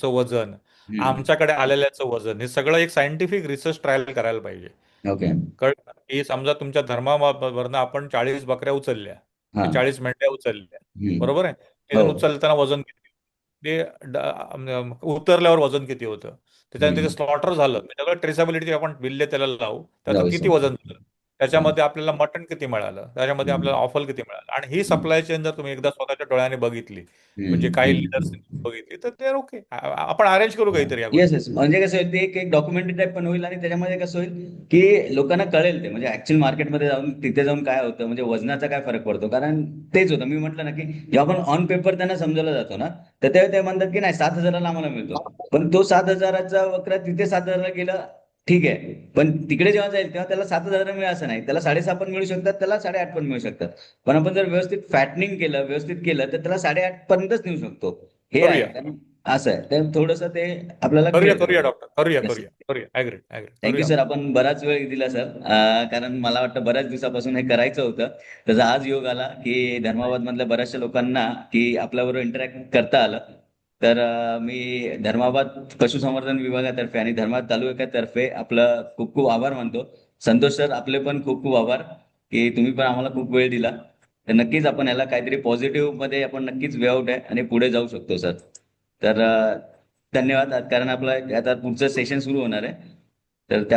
वजन,
हम्म.
आमच्याकडे आलेल्याचं वजन, हे सगळं एक सायंटिफिक रिसर्च ट्रायल करायला पाहिजे.
ओके.
कळलं? की समजा तुमच्या धर्मावरनं आपण 40 बकऱ्या उचलल्या,
हा.
की 40 मेंढ्या उचलल्या,
हम्म.
बरोबर आहे,
हो.
ते उचलताना वजन किती? ते उतरल्यावर वजन किती होतं, त्याच्यानंतर ते
हम्म.
स्लॉटर झालं, ते सगळं ट्रेसेबिलिटी आपण बिल्ले त्याला लावू, त्यातून
जाऊ
किती
सर.
वजन झालं, त्याच्यामध्ये आपल्याला मटण किती मिळालं, त्याच्यामध्ये आपल्याला ऑफर किती मिळालं, आणि ही सप्लाय चेन जर तुम्ही एकदा स्वतःच्या डोळ्याने बघितली, म्हणजे काही लिडर्स बघितली, तर ते ओके, आपण अरेंज करू काहीतरी या
येस
गोष्टी.
येस, म्हणजे कसं होईल ते एक डॉक्युमेंटरी टाईप पण होईल आणि त्याच्यामध्ये कसं होईल की लोकांना कळेल ते, म्हणजे ऍक्च्युअल मार्केटमध्ये जाऊन तिथे जाऊन काय होतं, म्हणजे वजनाचा काय फरक पडतो. कारण तेच होतं, मी म्हटलं ना की जेव्हा आपण ऑन पेपर त्यांना समजवलं जातो ना, तर तेव्हा ते म्हणतात की नाही 7,000ला आम्हाला मिळतो, पण तो 7,000चा वक्र तिथे 7,000ला गेला, ठीक आहे, पण तिकडे जेव्हा जाईल तेव्हा त्याला 7,000 मिळेल असं नाही, त्याला 6.5 पण मिळू शकतात, त्याला 8.5 पण मिळू शकतात. पण आपण जर व्यवस्थित फॅटनिंग केलं, व्यवस्थित केलं, तर त्याला 8.5 पर्यंतच नेऊ शकतो. हे आहे
करूया
कारण असं आहे, तर थोडंसं ते आपल्याला
करूया
क्लिअर
करूया डॉक्टर, करूया
येस.
करूया करूया, ॲग्री ॲग्री,
थँक्यू
करूया
सर,
आपण.
आपण बराच वेळ दिला सर, कारण मला वाटतं बऱ्याच दिवसापासून हे करायचं होतं. त्याचा आज योग आला की धर्माबाद मधल्या बऱ्याचशा लोकांना की आपल्याबरोबर इंटरॅक्ट करता आलं. तर मी धर्माबाद पशुसंवर्धन विभागातर्फे आणि धर्माबाद तालुक्यातर्फे आपलं खूप खूप आभार मानतो. संतोष सर, आपले पण खूप खूप आभार की तुम्ही पण आम्हाला खूप वेळ दिला. तर नक्कीच आपण याला काहीतरी पॉझिटिव्ह मध्ये आपण नक्कीच वे आउट आहे आणि पुढे जाऊ शकतो सर. तर धन्यवाद, कारण आपलं आता पुढचं सेशन सुरू होणार आहे, तर त्या